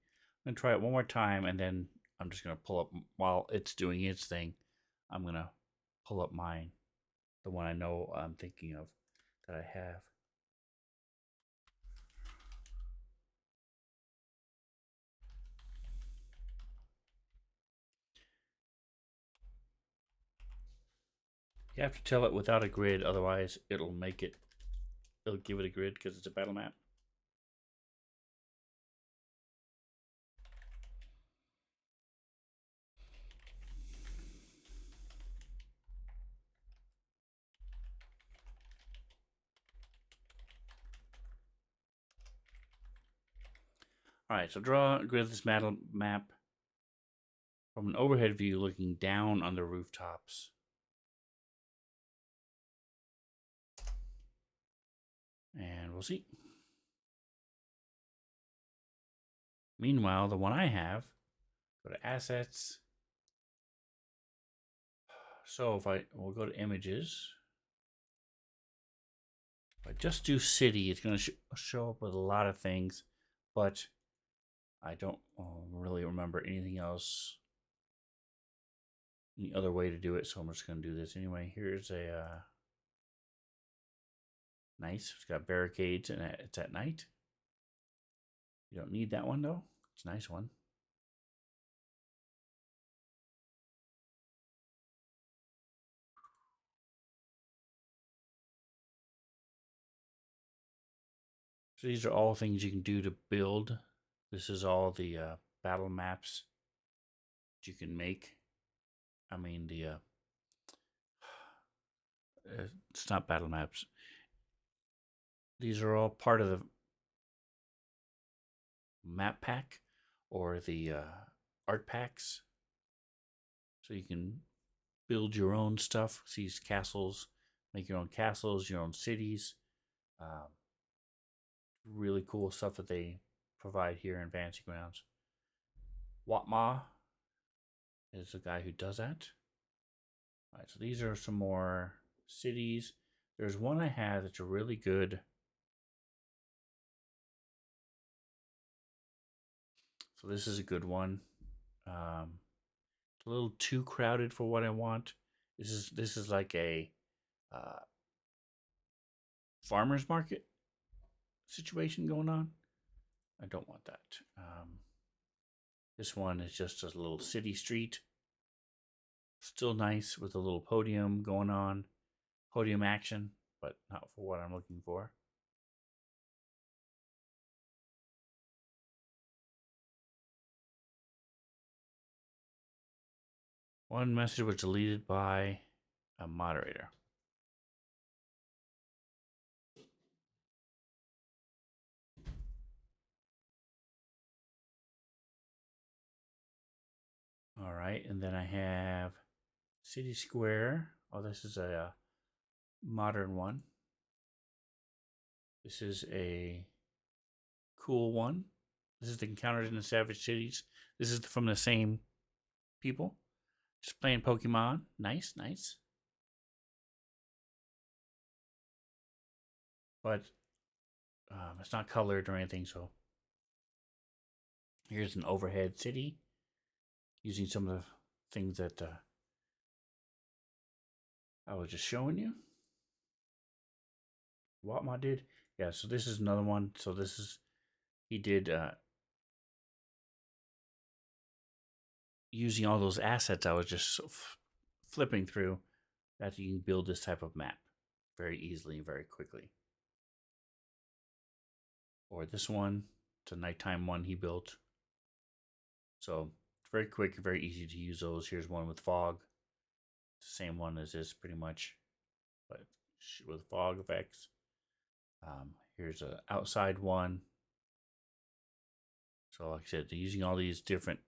I'm gonna try it one more time, and then I'm just gonna pull up while it's doing its thing. I'm gonna pull up mine, the one I know I'm thinking of that I have. You have to tell it without a grid, otherwise it'll give it a grid because it's a battle map. All right, so draw a grid of this battle map from an overhead view looking down on the rooftops. And we'll see. Meanwhile, the one I have, go to assets. So we'll go to images. If I just do city, it's going to show up with a lot of things, but I don't really remember anything else, any other way to do it. So I'm just going to do this anyway. Here's a nice. It's got barricades and it's at night. You don't need that one though. It's a nice one. So these are all things you can do to build. This is all the battle maps that you can make. I mean it's not battle maps. These are all part of the map pack or the art packs. So you can build your own stuff. These castles, make your own castles, your own cities. Um, really cool stuff that they provide here in Fantasy Grounds. Watma is the guy who does that. All right, so these are some more cities. There's one I have that's a really good. So this is a good one. It's a little too crowded for what I want. This is like a uh, farmer's market situation going on. I don't want that. This one is just a little city street. Still nice with a little podium going on. Podium action, but not for what I'm looking for. One message was deleted by a moderator. All right, and then I have City Square. Oh, this is a modern one. This is a cool one. This is the Encounters in the Savage Cities. This is from the same people. Just playing Pokemon. Nice, nice. But it's not colored or anything, so here's an overhead city using some of the things that I was just showing you. Watma did. Yeah, so this is another one. So this is, he did using all those assets I was just flipping through, that you can build this type of map very easily and very quickly. Or this one, it's a nighttime one he built. So it's very quick, very easy to use those. Here's one with fog. It's the same one as this pretty much, but with fog effects. Here's an outside one. So like I said, they're using all these different,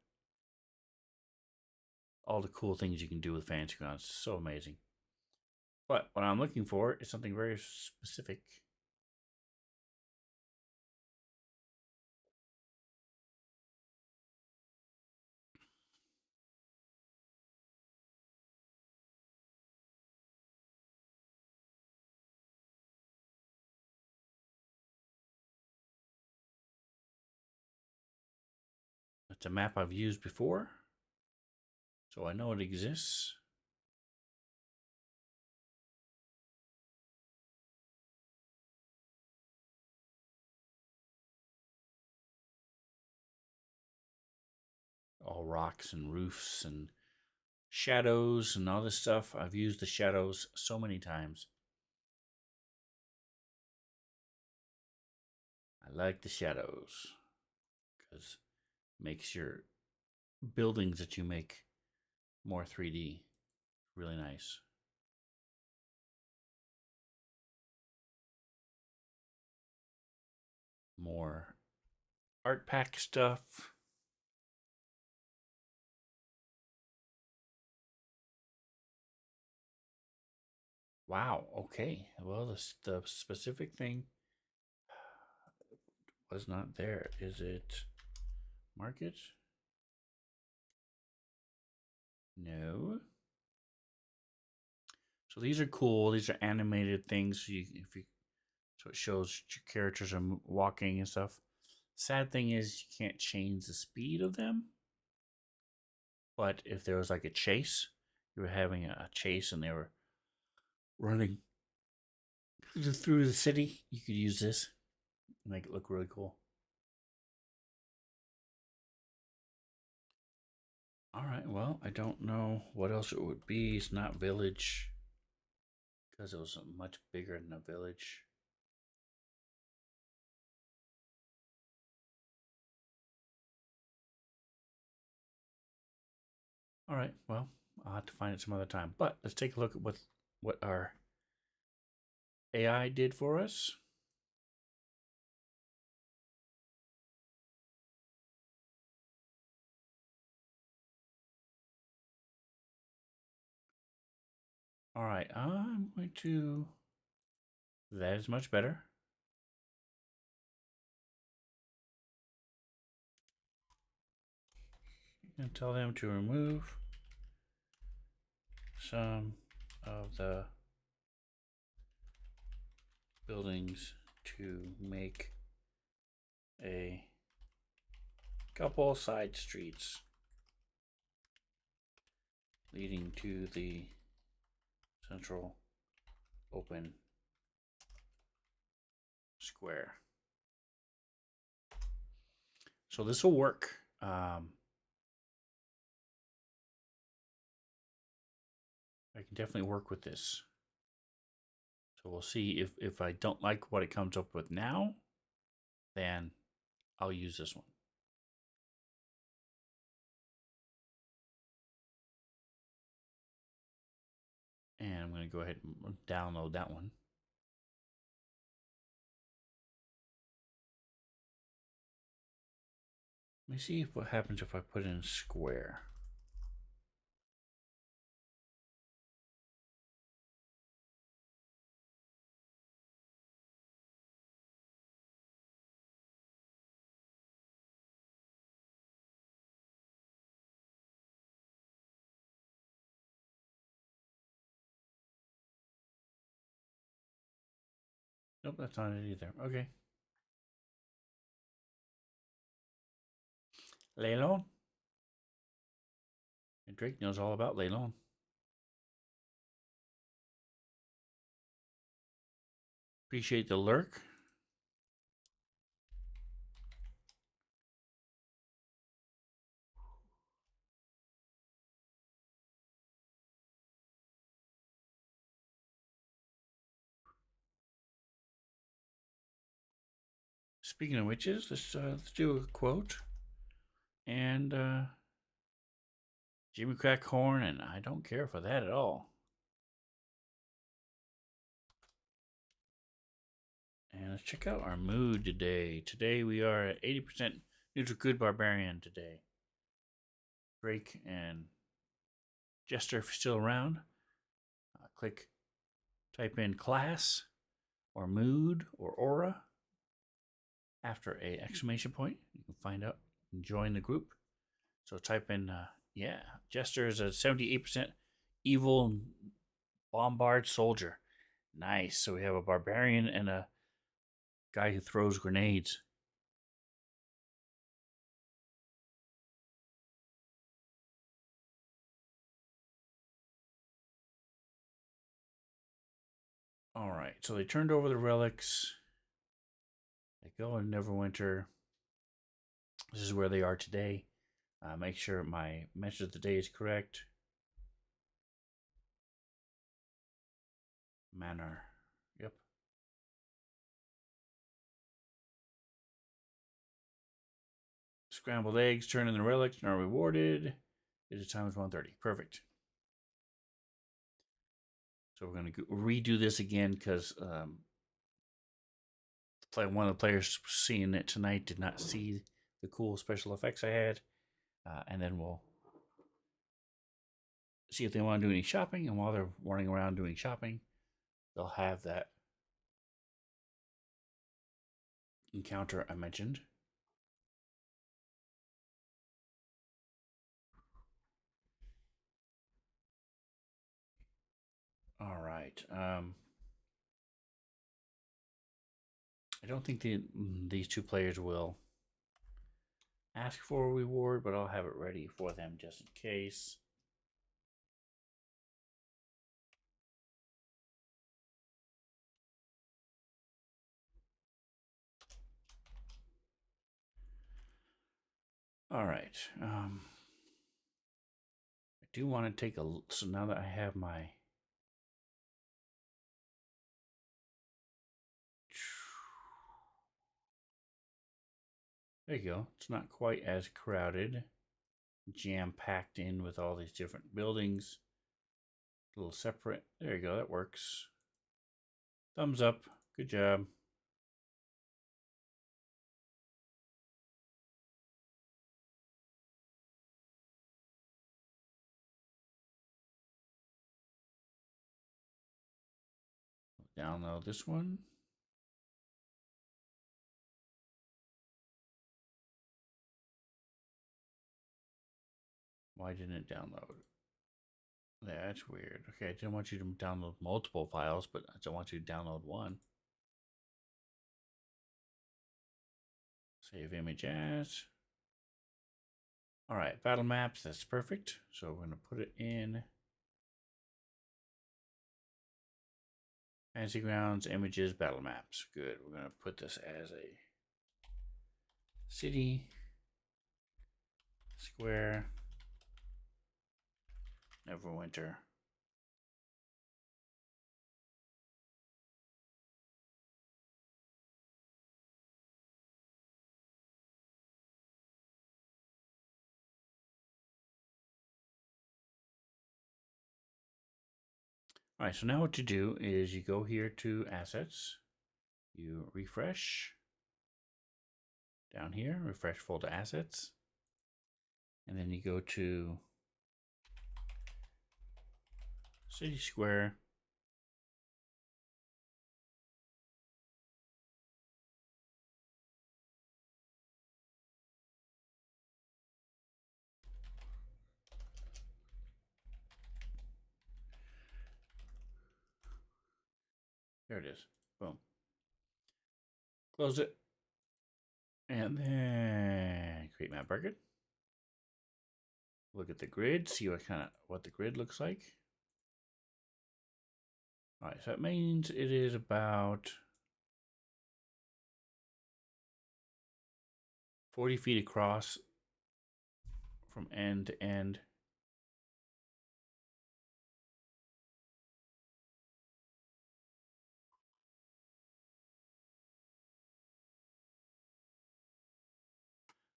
all the cool things you can do with fantasy grounds. It's so amazing. But what I'm looking for is something very specific. It's a map I've used before, so I know it exists. All rocks and roofs and shadows and all this stuff. I've used the shadows so many times. I like the shadows because it makes your buildings that you make more 3D. Really nice. More art pack stuff. Wow, okay. Well, the specific thing was not there. Is it market? No. So these are cool. These are animated things. So it shows your characters are walking and stuff. Sad thing is you can't change the speed of them. But if there was like a chase, you were having a chase and they were running through the city, you could use this and make it look really cool. All right, well, I don't know what else it would be. It's not village because it was much bigger than a village. All right, well, I'll have to find it some other time. But let's take a look at what our AI did for us. All right, I'm going to. That is much better. And tell them to remove some of the buildings to make a couple side streets leading to the central open square. So this will work. I can definitely work with this. So we'll see if I don't like what it comes up with now, then I'll use this one. And I'm going to go ahead and download that one. Let me see what happens if I put in square. Nope, that's not it either. Okay. Leylon. And Drake knows all about Leylon. Appreciate the lurk. Speaking of witches, let's do a quote. And Jimmy Crack Horn, and I don't care for that at all. And let's check out our mood today. Today we are at 80% neutral good barbarian today. Drake and Jester still around. Type in class or mood or aura after a exclamation point. You can find out and join the group. So type in, Jester is a 78% evil bombard soldier. Nice. So we have a barbarian and a guy who throws grenades. All right, so they turned over the relics. They go in Neverwinter. This is where they are today. Make sure my message of the day is correct. Manor. Yep. Scrambled eggs turn in the relics and are rewarded. It is times 130. Perfect. So we're going to redo this again because one of the players seeing it tonight did not see the cool special effects I had. And then we'll see if they want to do any shopping. And while they're running around doing shopping, they'll have that encounter I mentioned. All right. I don't think these two players will ask for a reward, but I'll have it ready for them just in case. All right. I do want to take so now that I have my there you go. It's not quite as crowded, jam-packed in with all these different buildings. A little separate. There you go. That works. Thumbs up. Good job. Download this one. Why didn't it download? That's weird. Okay, I didn't want you to download multiple files, but I don't want you to download one. Save image as. All right, battle maps. That's perfect. So we're going to put it in Fantasy Grounds, images, battle maps. Good. We're going to put this as a city, square, Neverwinter. All right, so now what you do is you go here to assets, you refresh down here, refresh full to assets, and then you go to city square, there it is, boom. Close it, and then create map record. Look at the grid, see what the grid looks like. All right, so that means it is about 40 feet across from end to end.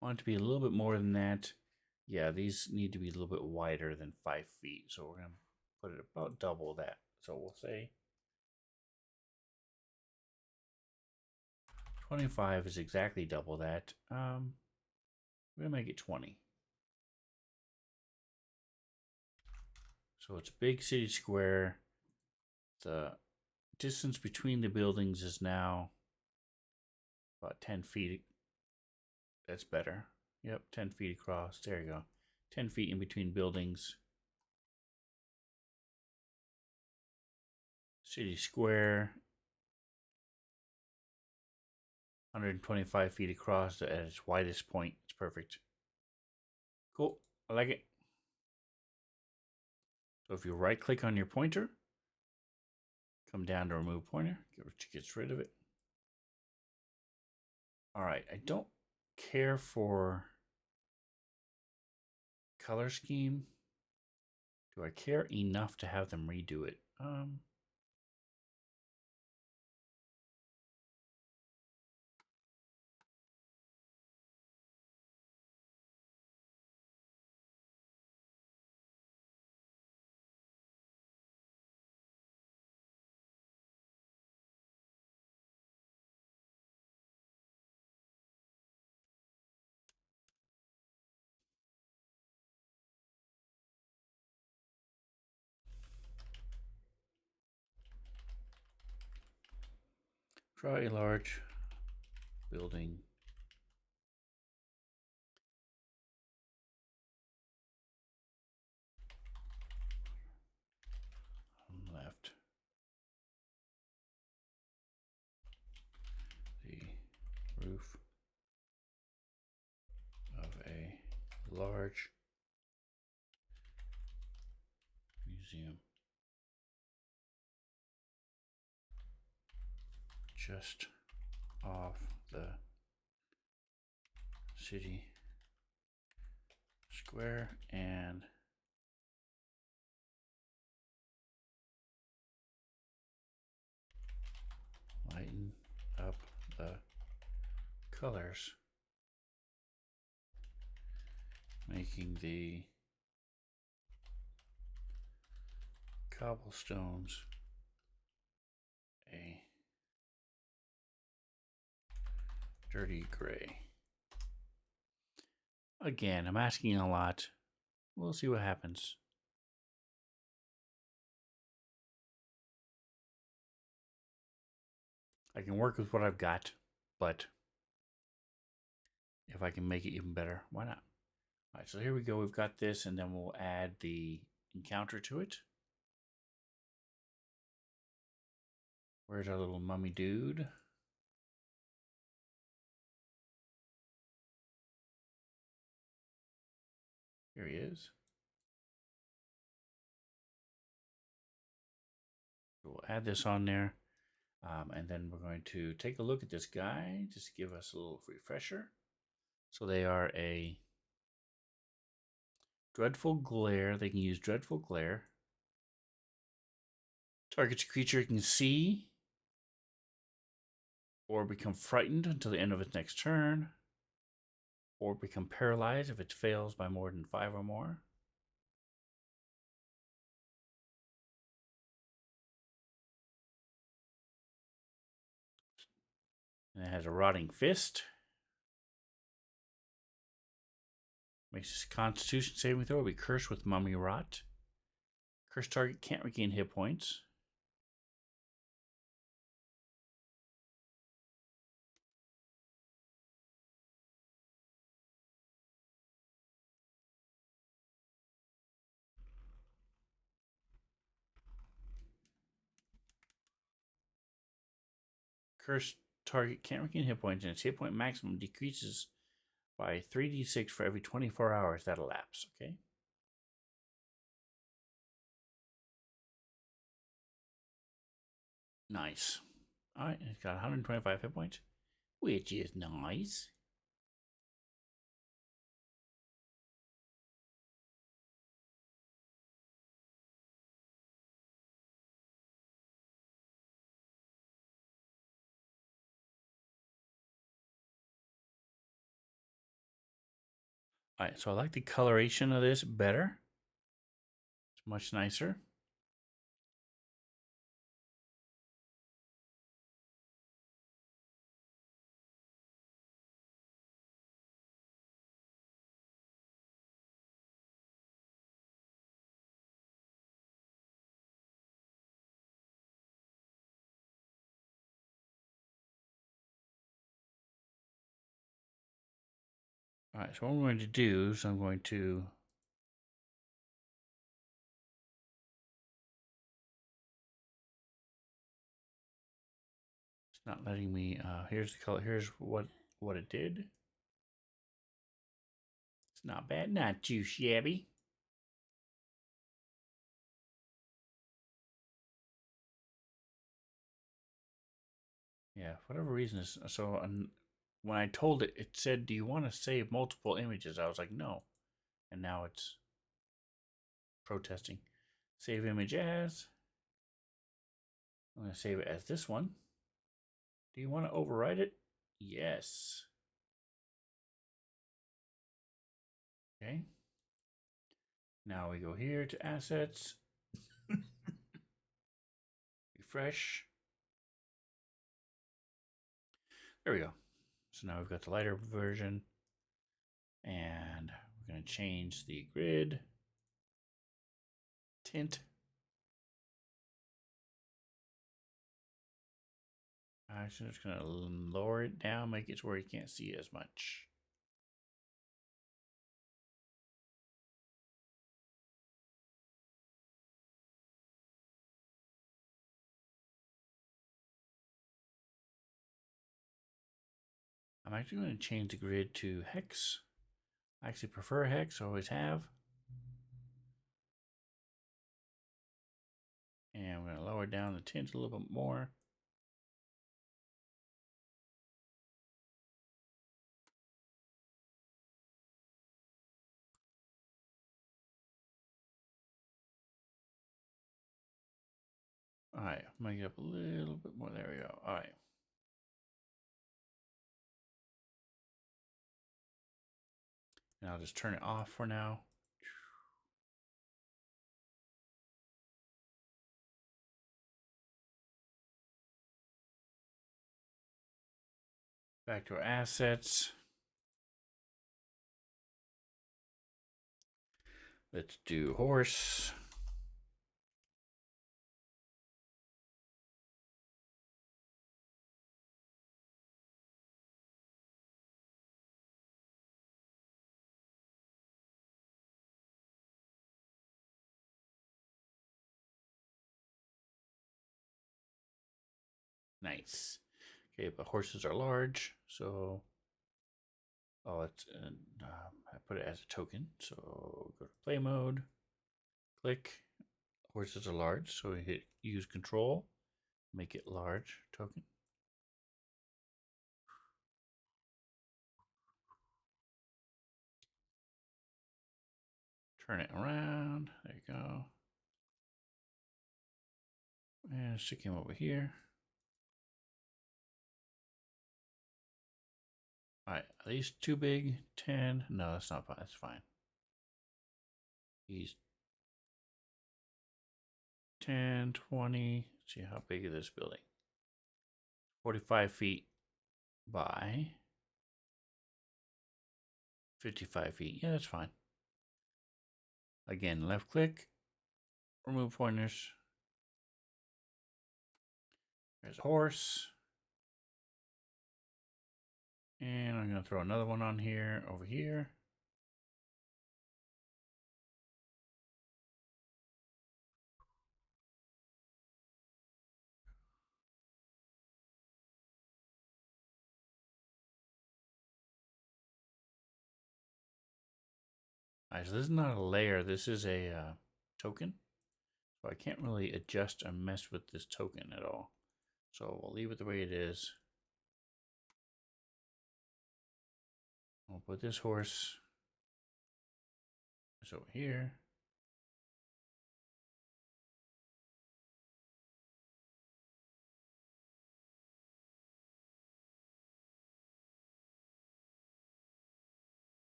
Want it to be a little bit more than that. Yeah, these need to be a little bit wider than 5 feet. So we're going to put it about double that. So we'll say 25 is exactly double that. We're going to make it 20. So it's a big city square. The distance between the buildings is now about 10 feet. That's better. Yep, 10 feet across. There you go. 10 feet in between buildings. City square. 125 feet across at its widest point. It's perfect. Cool. I like it. So if you right click on your pointer, come down to remove pointer, gets rid of it. All right, I don't care for color scheme. Do I care enough to have them redo it? Draw a large building. On left. The roof of a large museum. Just off the city square and lighten up the colors, making the cobblestones a dirty gray. Again, I'm asking a lot. We'll see what happens. I can work with what I've got, but if I can make it even better, why not? All right, so here we go. We've got this, and then we'll add the encounter to it. Where's our little mummy dude? Here he is. We'll add this on there. And then we're going to take a look at this guy, just to give us a little refresher. So they are a dreadful glare. They can use dreadful glare. Targets a creature it can see or become frightened until the end of its next turn, or become paralyzed if it fails by more than 5 or more. And it has a rotting fist. Makes his constitution saving throw be cursed with mummy rot. Cursed target can't regain hit points. Cursed target can't regain hit points, and its hit point maximum decreases by 3d6 for every 24 hours that elapse. Okay. Nice. All right, it's got 125 hit points, which is nice. All right, so I like the coloration of this better. It's much nicer. All right, so what I'm going to do is I'm going to it's not letting me here's the color, here's what it did. It's not bad, not too shabby. Yeah, for whatever reason. So when I told it, it said, "Do you want to save multiple images?" I was like, "No," and now it's protesting. Save image as. I'm going to save it as this one. Do you want to overwrite it? Yes. Okay. Now we go here to assets. Refresh. There we go. So now we've got the lighter version. And we're going to change the grid tint. I'm just going to lower it down, make it to where you can't see as much. I'm actually going to change the grid to hex. I actually prefer hex, always have. And we're going to lower down the tint a little bit more. All right, make it up a little bit more. There we go. All right. And I'll just turn it off for now. Back to our assets. Let's do horse. Nice. Okay, but horses are large, so it's I put it as a token. So go to play mode, click. Horses are large, so we hit use control, make it large token. Turn it around. There you go. And stick him over here. All right, are these too big? 10? No, that's not fine. That's fine. He's 10, 20. Let's see how big is this building? 45 feet by 55 feet. Yeah, that's fine. Again, left click, remove pointers. There's a horse. And I'm going to throw another one on here, over here. All right, so this is not a layer. This is a token. So I can't really adjust and mess with this token at all. So we'll leave it the way it is. I'll put this horse over here.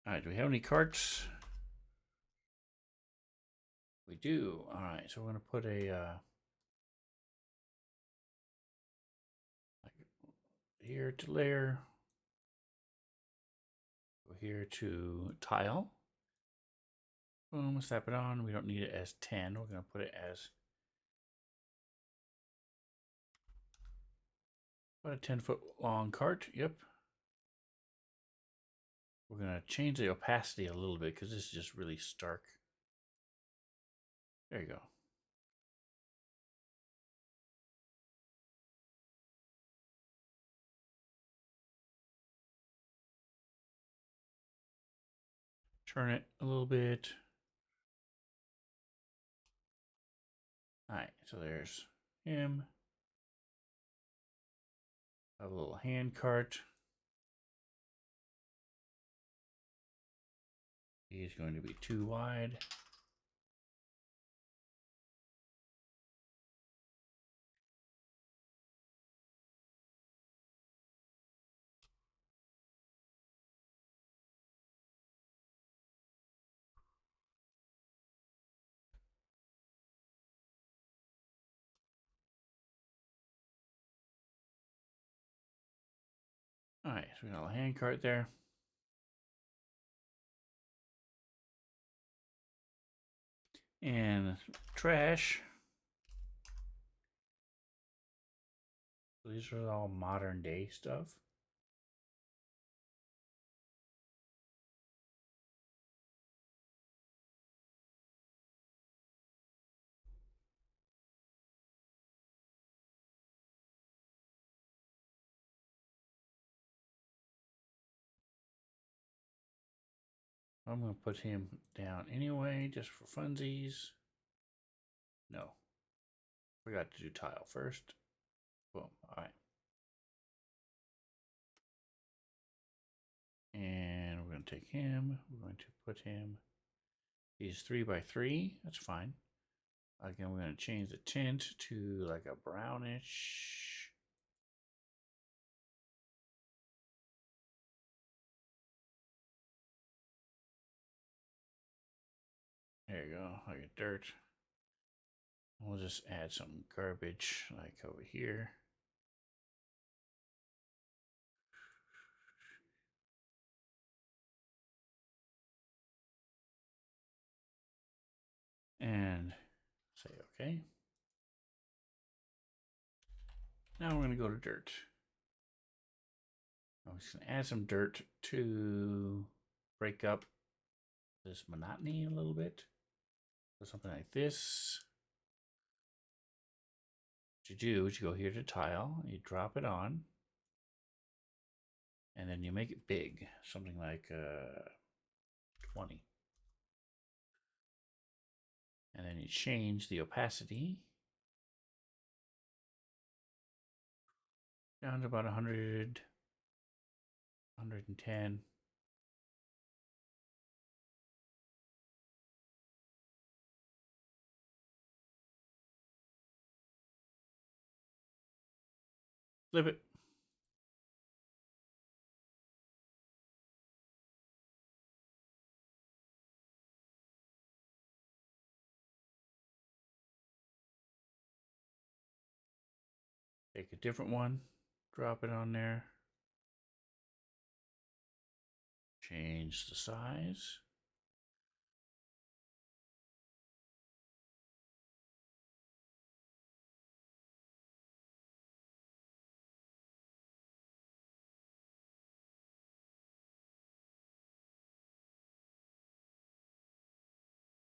All right, do we have any carts? We do. All right, so we're going to put a here to layer, go here to tile. Boom, slap it on. We don't need it as 10. We're going to put it as about a 10-foot long cart. Yep. We're going to change the opacity a little bit because this is just really stark. There you go. Turn it a little bit. All right, so there's him. A little hand cart. He's going to be too wide. All right, so we got a hand cart there. And trash. So these are all modern day stuff. I'm going to put him down anyway, just for funsies. No. Forgot to do tile first. Boom. All right. And we're going to take him. We're going to put him. He's 3 by 3. That's fine. Again, we're going to change the tint to like a brownish. There you go, like a dirt. We'll just add some garbage like over here. And say okay. Now we're going to go to dirt. I'm just going to add some dirt to break up this monotony a little bit. So something like this. What you do is you go here to tile, you drop it on, and then you make it big, something like 20. And then you change the opacity down to about 100, 110. Flip it. Take a different one, drop it on there. Change the size.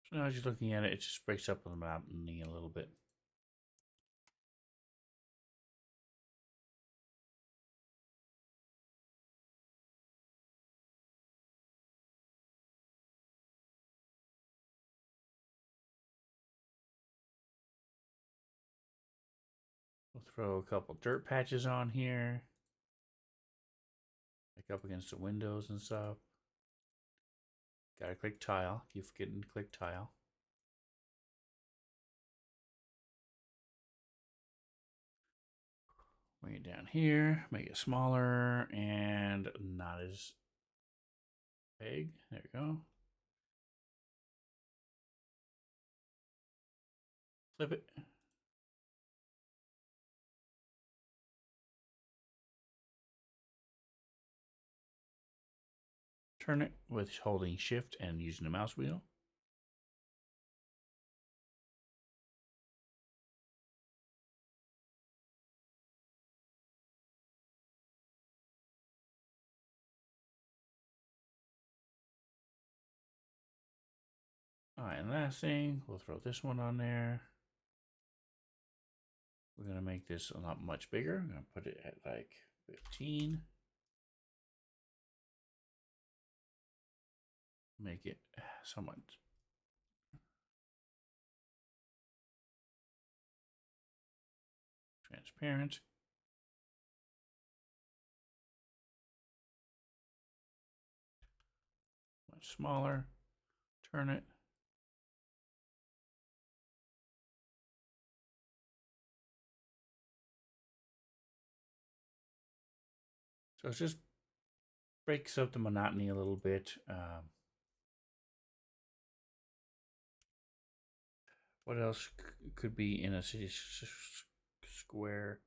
So now as you're looking at it, it just breaks up the monotony a little bit. We'll throw a couple dirt patches on here, like up against the windows and stuff. Gotta click tile. Keep forgetting to click tile. Bring it down here, make it smaller and not as big. There we go. Flip it. Turn it with holding shift and using the mouse wheel. Alright, and last thing, we'll throw this one on there. We're going to make this a lot much bigger. I'm going to put it at like 15. Make it somewhat transparent. Much smaller. Turn it. So it just breaks up the monotony a little bit. What else could be in a city square?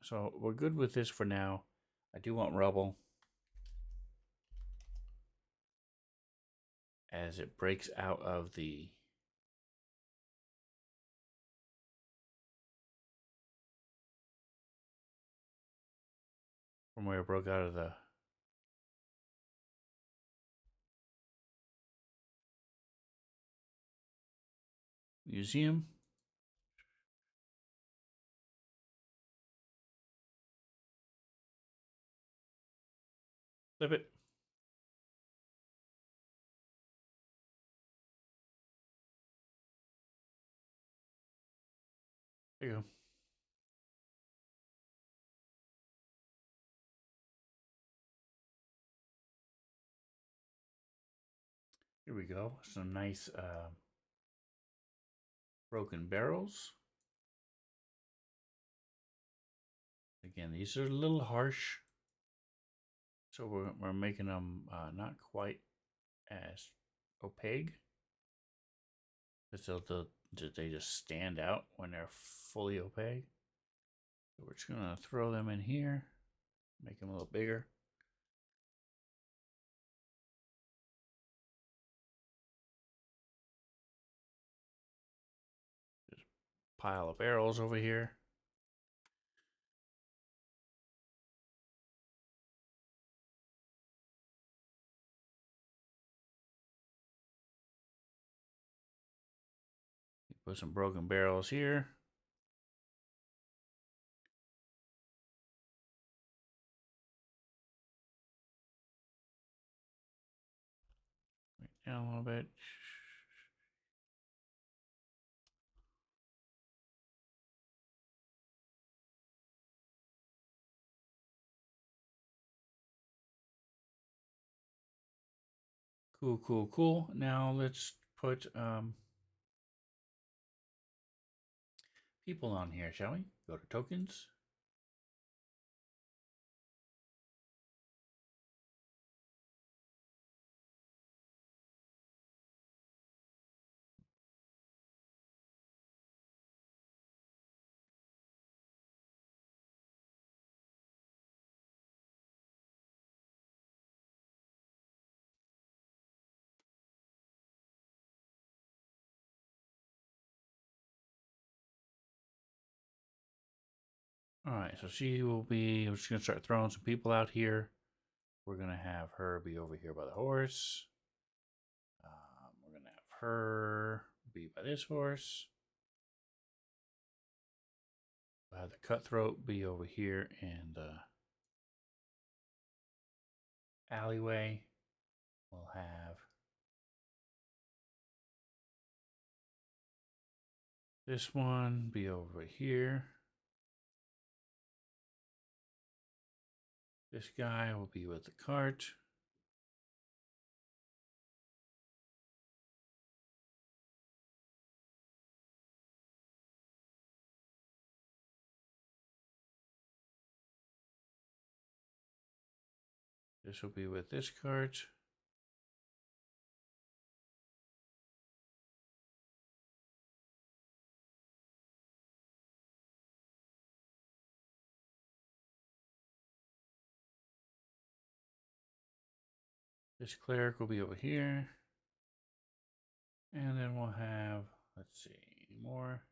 So we're good with this for now. I do want rubble, as it breaks out of the from where it broke out of the museum. Flip it. There you go. Here we go. Some nice broken barrels. Again, these are a little harsh, so we're making them not quite as opaque. So they just stand out when they're fully opaque. So we're just gonna throw them in here, make them a little bigger. Just pile of barrels over here. Put some broken barrels here. Right down a little bit. Cool, cool, cool. Now let's put people on here, shall we? Go to tokens. All right, so she will be. We're just gonna start throwing some people out here. We're gonna have her be over here by the horse. We're gonna have her be by this horse. We'll have the cutthroat be over here in the alleyway. We'll have this one be over here. This guy will be with the cart. This will be with this cart. This cleric will be over here. And then we'll have, let's see, any more.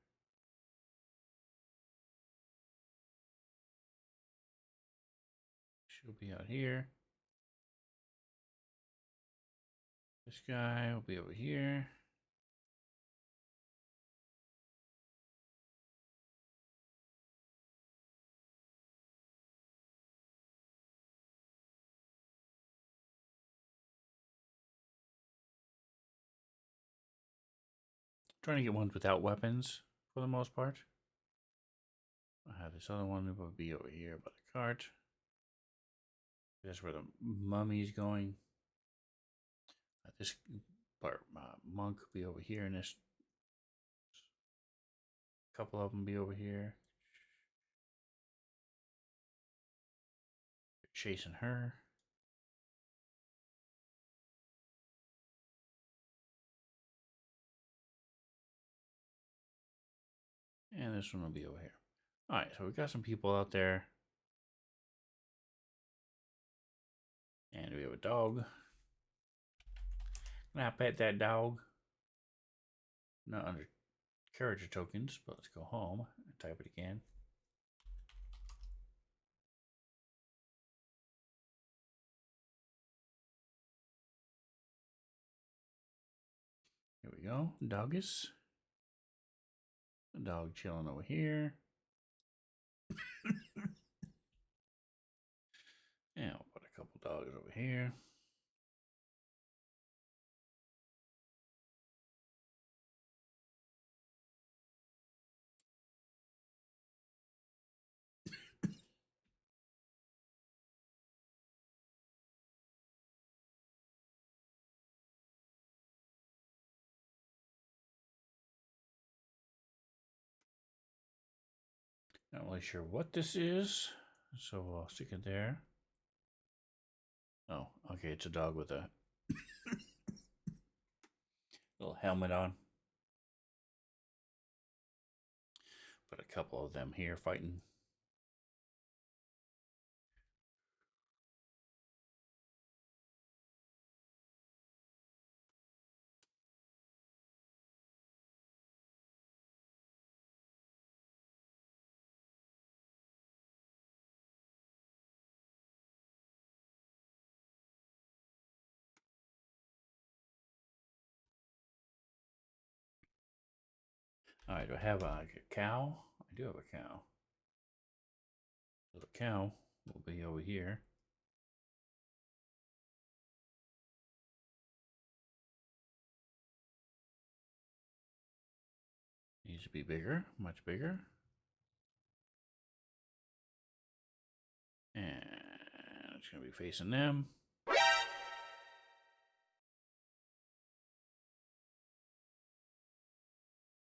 She'll be out here. This guy will be over here. Trying to get ones without weapons for the most part. I'll have this other one will be over here by the cart. That's where the mummy's going. This part, monk will be over here, and this couple of them be over here. Chasing her. And this one will be over here. Alright, so we've got some people out there. And we have a dog. Can I pet that dog? Not under character tokens, but let's go home and type it again. Here we go. Doggus. The dog chilling over here. And we'll put a couple dogs over here. Not really sure what this is, so I'll stick it there. Oh, okay, it's a dog with a little helmet on. Put a couple of them here fighting. All right, do I have a cow? I do have a cow. So the cow will be over here. Needs to be bigger, much bigger. And it's going to be facing them.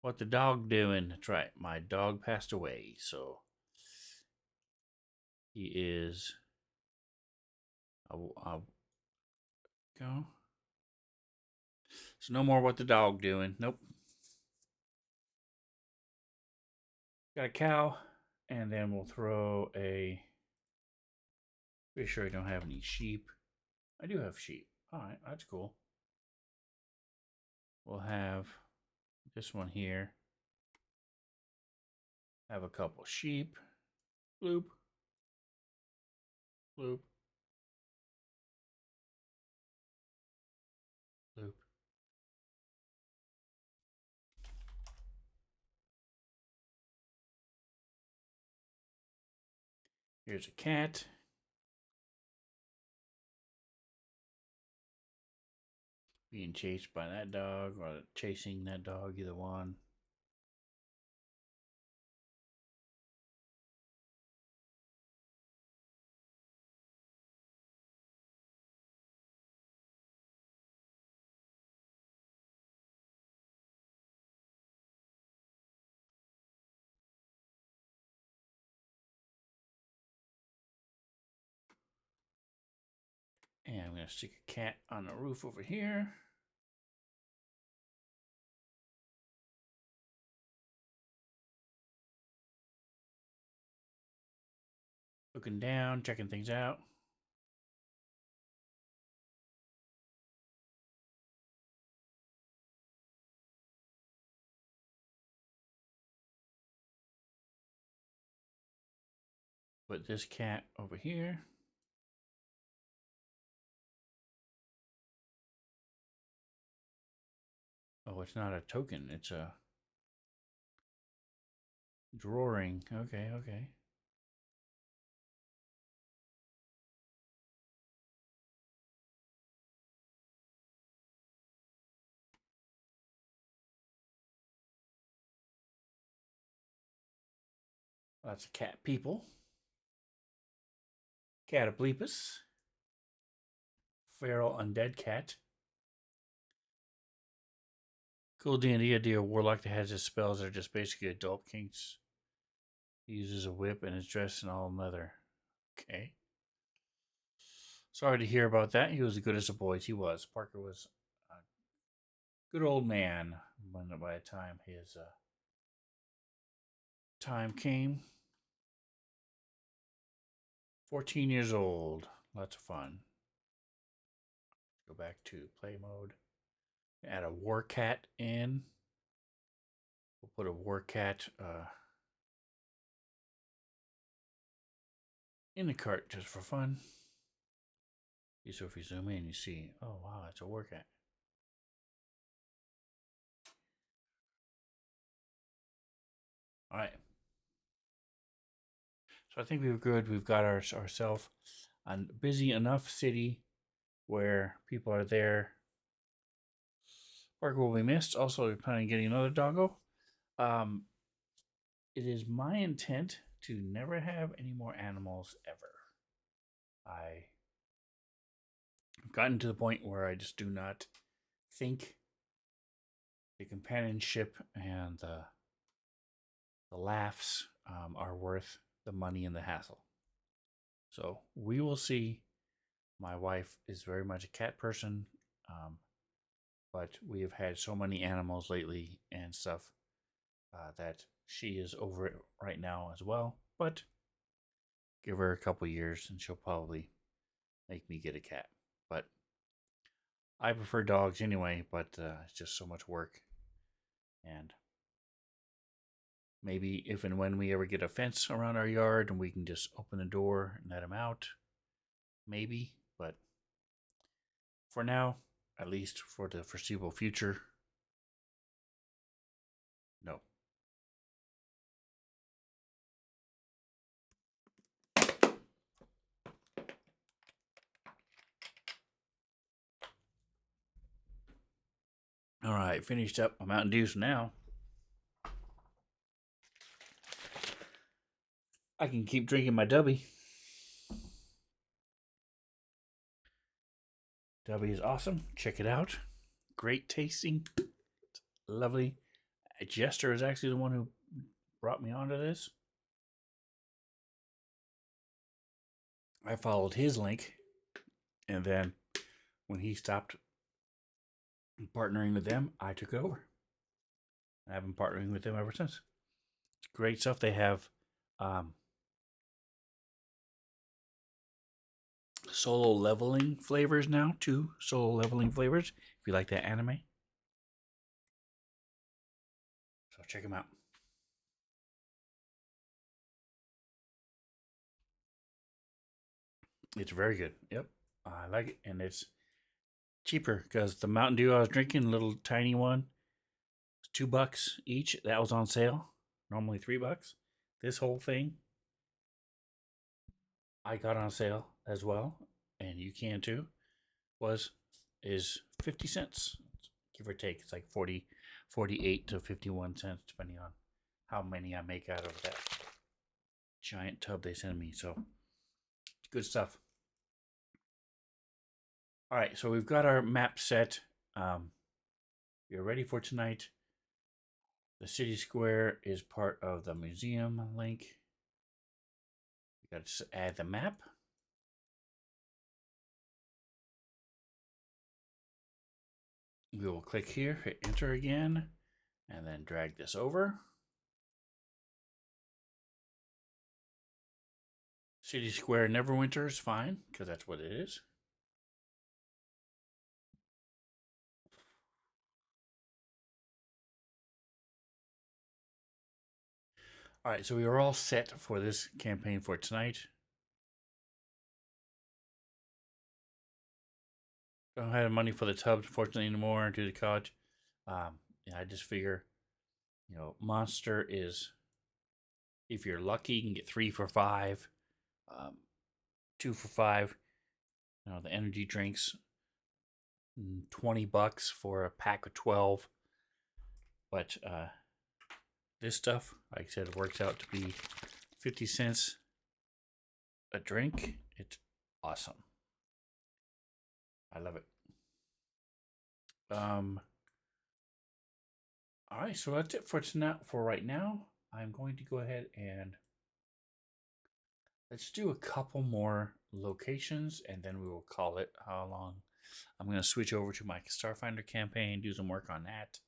What the dog doing? That's right. My dog passed away, so he is. I'll go. So no more what the dog doing. Nope. Got a cow, and then we'll throw a. Pretty sure I don't have any sheep. I do have sheep. All right, that's cool. We'll have this one here. Have a couple sheep. Bloop. Bloop. Bloop. Here's a cat. Being chased by that dog or chasing that dog, either one. And I'm going to stick a cat on the roof over here. Looking down, checking things out. Put this cat over here. Oh, it's not a token. It's a drawing. Okay, okay. That's a cat people. Cataplepus. Feral undead cat. Cool D&D idea. Warlock that has his spells that are just basically adult kinks. He uses a whip and is dressed in all leather. Okay. Sorry to hear about that. He was as good as the boys. He was. Parker was a good old man when by the time his time came. 14 years old. Lots of fun. Go back to play mode. Add a war cat in. We'll put a war cat in the cart just for fun. So if you zoom in, you see, oh wow, it's a war cat. All right. So I think we're good. We've got ourselves a busy enough city where people are there. Parker will be missed. Also, we're planning on getting another doggo. It is my intent to never have any more animals ever. I've gotten to the point where I just do not think the companionship and the laughs are worth the money and the hassle. So we will see. My wife is very much a cat person, but we have had so many animals lately and stuff that she is over it right now as well. But give her a couple years and she'll probably make me get a cat. But I prefer dogs anyway, but it's just so much work. And maybe if and when we ever get a fence around our yard and we can just open the door and let them out, maybe. But for now, at least for the foreseeable future, no. I finished up my Mountain Dew, so now I can keep drinking my Dubby. Dubby is awesome. Check it out. Great tasting. Lovely. Jester is actually the one who brought me onto this. I followed his link, and then when he stopped partnering with them, I took it over. I've been partnering with them ever since. Great stuff. They have solo leveling flavors now, 2 solo leveling flavors, if you like that anime. So check them out. It's very good. Yep. I like it. And it's cheaper because the Mountain Dew I was drinking, little tiny one, $2 each. That was on sale. Normally $3. This whole thing I got on sale as well, and you can too. Is 50 cents, give or take. It's like 48 to 51 cents, depending on how many I make out of that giant tub they send me. So it's good stuff. All right, so we've got our map set. We're ready for tonight. The city square is part of the museum link. We got to add the map. We will click here, hit enter again, and then drag this over. City Square Neverwinter is fine, because that's what it is. All right, so we are all set for this campaign for tonight. Don't have money for the tubs, fortunately, anymore due to college. Yeah, I just figure, Monster is, if you're lucky, you can get 3 for $5, 2 for $5. The energy drinks, $20 for a pack of 12. But this stuff, like I said, it works out to be 50 cents a drink. It's awesome. I love it. All right, so that's it for right now. I'm going to go ahead and let's do a couple more locations, and then we will call it how long. I'm going to switch over to my Starfinder campaign, do some work on that.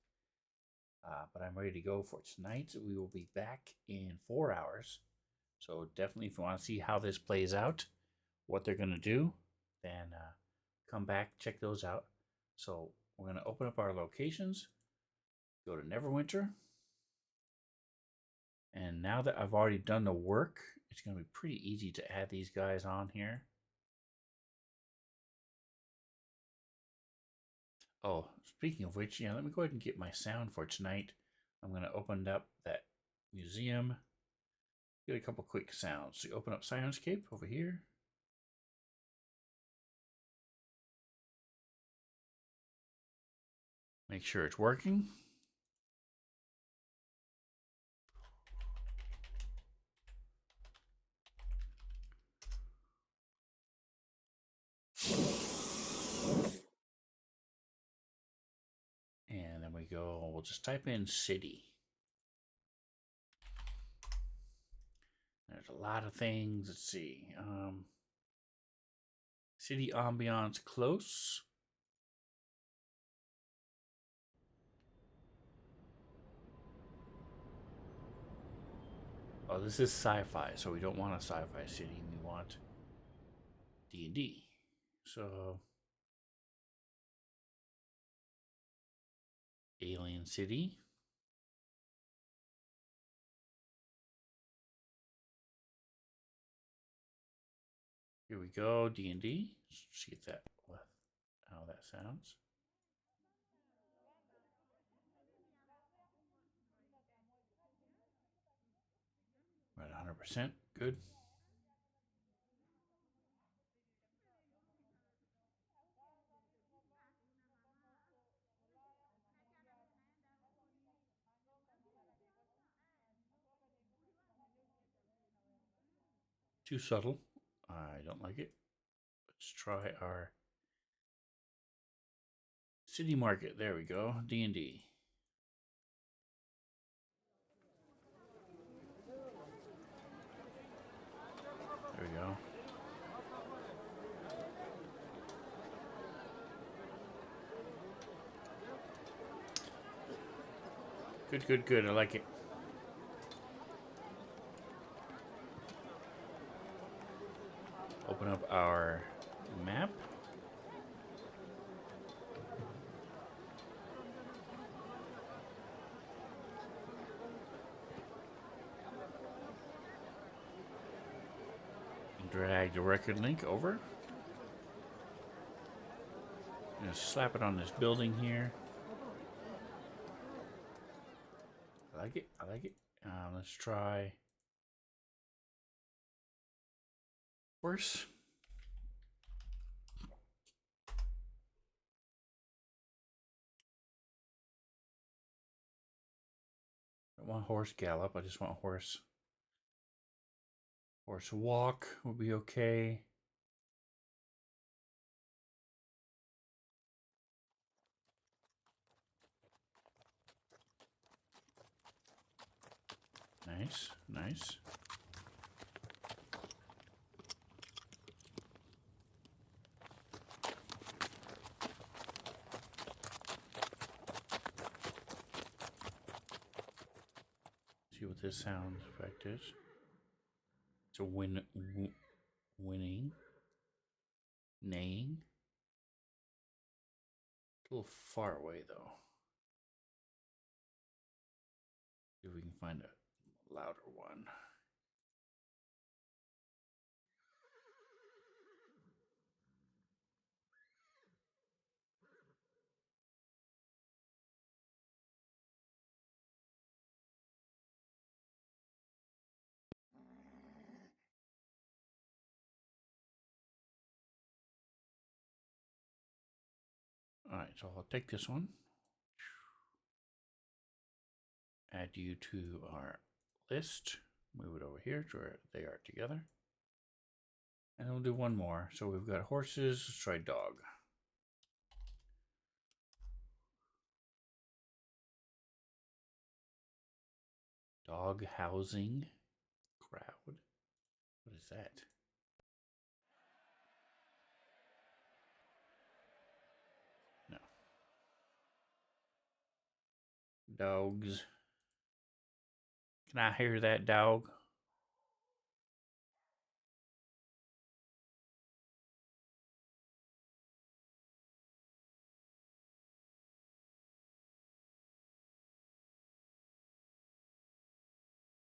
But I'm ready to go for tonight. We will be back in 4 hours. So definitely, if you want to see how this plays out, what they're going to do, then come back, check those out. So we're going to open up our locations, go to Neverwinter. And now that I've already done the work, it's going to be pretty easy to add these guys on here. Oh, speaking of which, let me go ahead and get my sound for tonight. I'm going to open up that museum. Get a couple quick sounds. So you open up Soundscape over here. Make sure it's working. And then we go, we'll just type in city. There's a lot of things. Let's see. City ambiance close. Oh, this is sci-fi, so we don't want a sci-fi city. We want D&D. So, Alien City. Here we go, D&D. Let's see if how that sounds. We're at 100%. Good. Too subtle. I don't like it. Let's try our city market. There we go. D&D. There we go. Good, good, good. I like it. Open up our map. Drag the record link over. I'm gonna slap it on this building here. I like it. I like it. Let's try horse. I don't want horse gallop. I just want horse walk will be okay. Nice, nice. See what this sound effect is. It's a winning, neighing. A little far away though. See if we can find a louder one. All right, so I'll take this one. Add you to our list. Move it over here to where they are together. And we'll do one more. So we've got horses. Let's try dog. Dog housing crowd. What is that? No. Dogs. Can I hear that dog?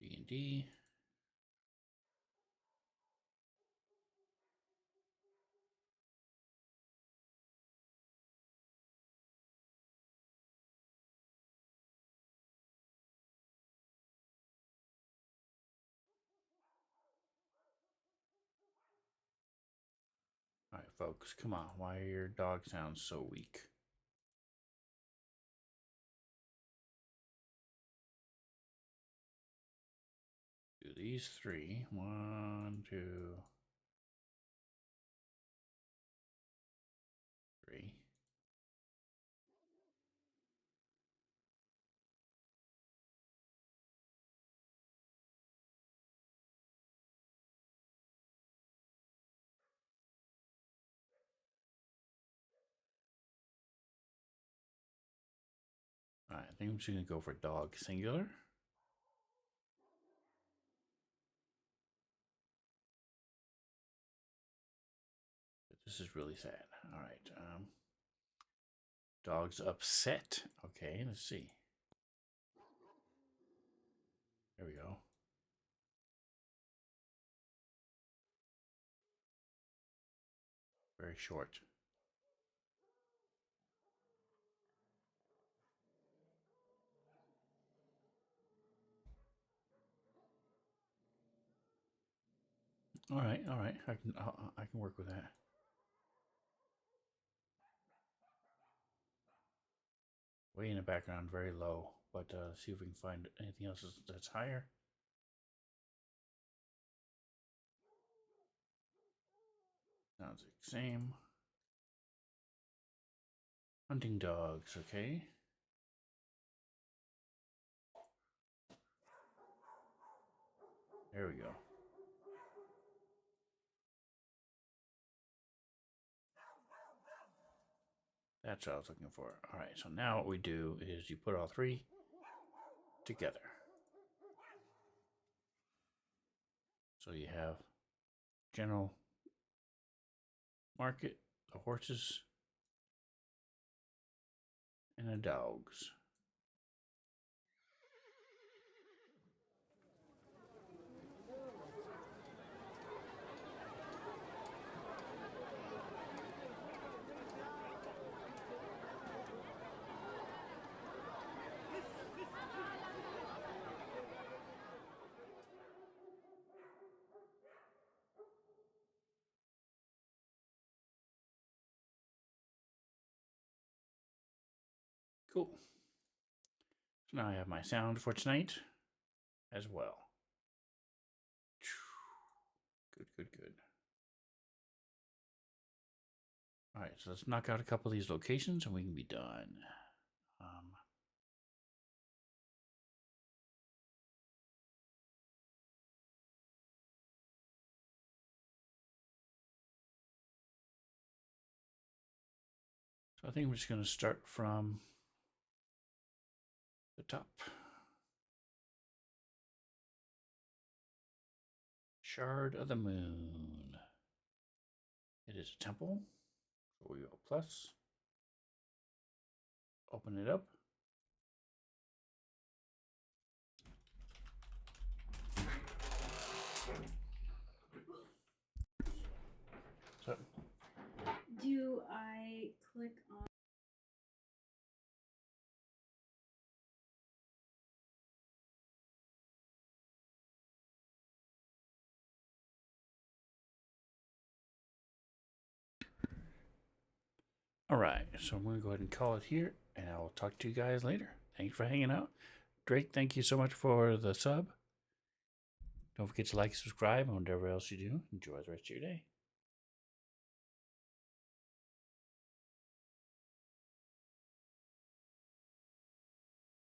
D&D. All right, folks, come on. Why are your dog sounds so weak? Do these three. 1, 2, 3. All right, I think I'm just going to go for dog singular. This is really sad. All right. Dog's upset. Okay, let's see. There we go. Very short. All right, all right. I can work with that. Way in the background, very low. But see if we can find anything else that's higher. Sounds like same. Hunting dogs, okay. There we go. That's what I was looking for. All right, so now what we do is you put all three together. So you have general market, the horses, and the dogs. Cool. So now I have my sound for tonight as well. Good, good, good. All right, so let's knock out a couple of these locations and we can be done. So I think we're just going to start from the top. Shard of the Moon. It is a temple. So we go plus. Open it up. So do I click on? all right, so I'm going to go ahead and call it here, and I will talk to you guys later. Thanks for hanging out. Drake, thank you so much for the sub. Don't forget to like, subscribe, and whatever else you do. Enjoy the rest of your day.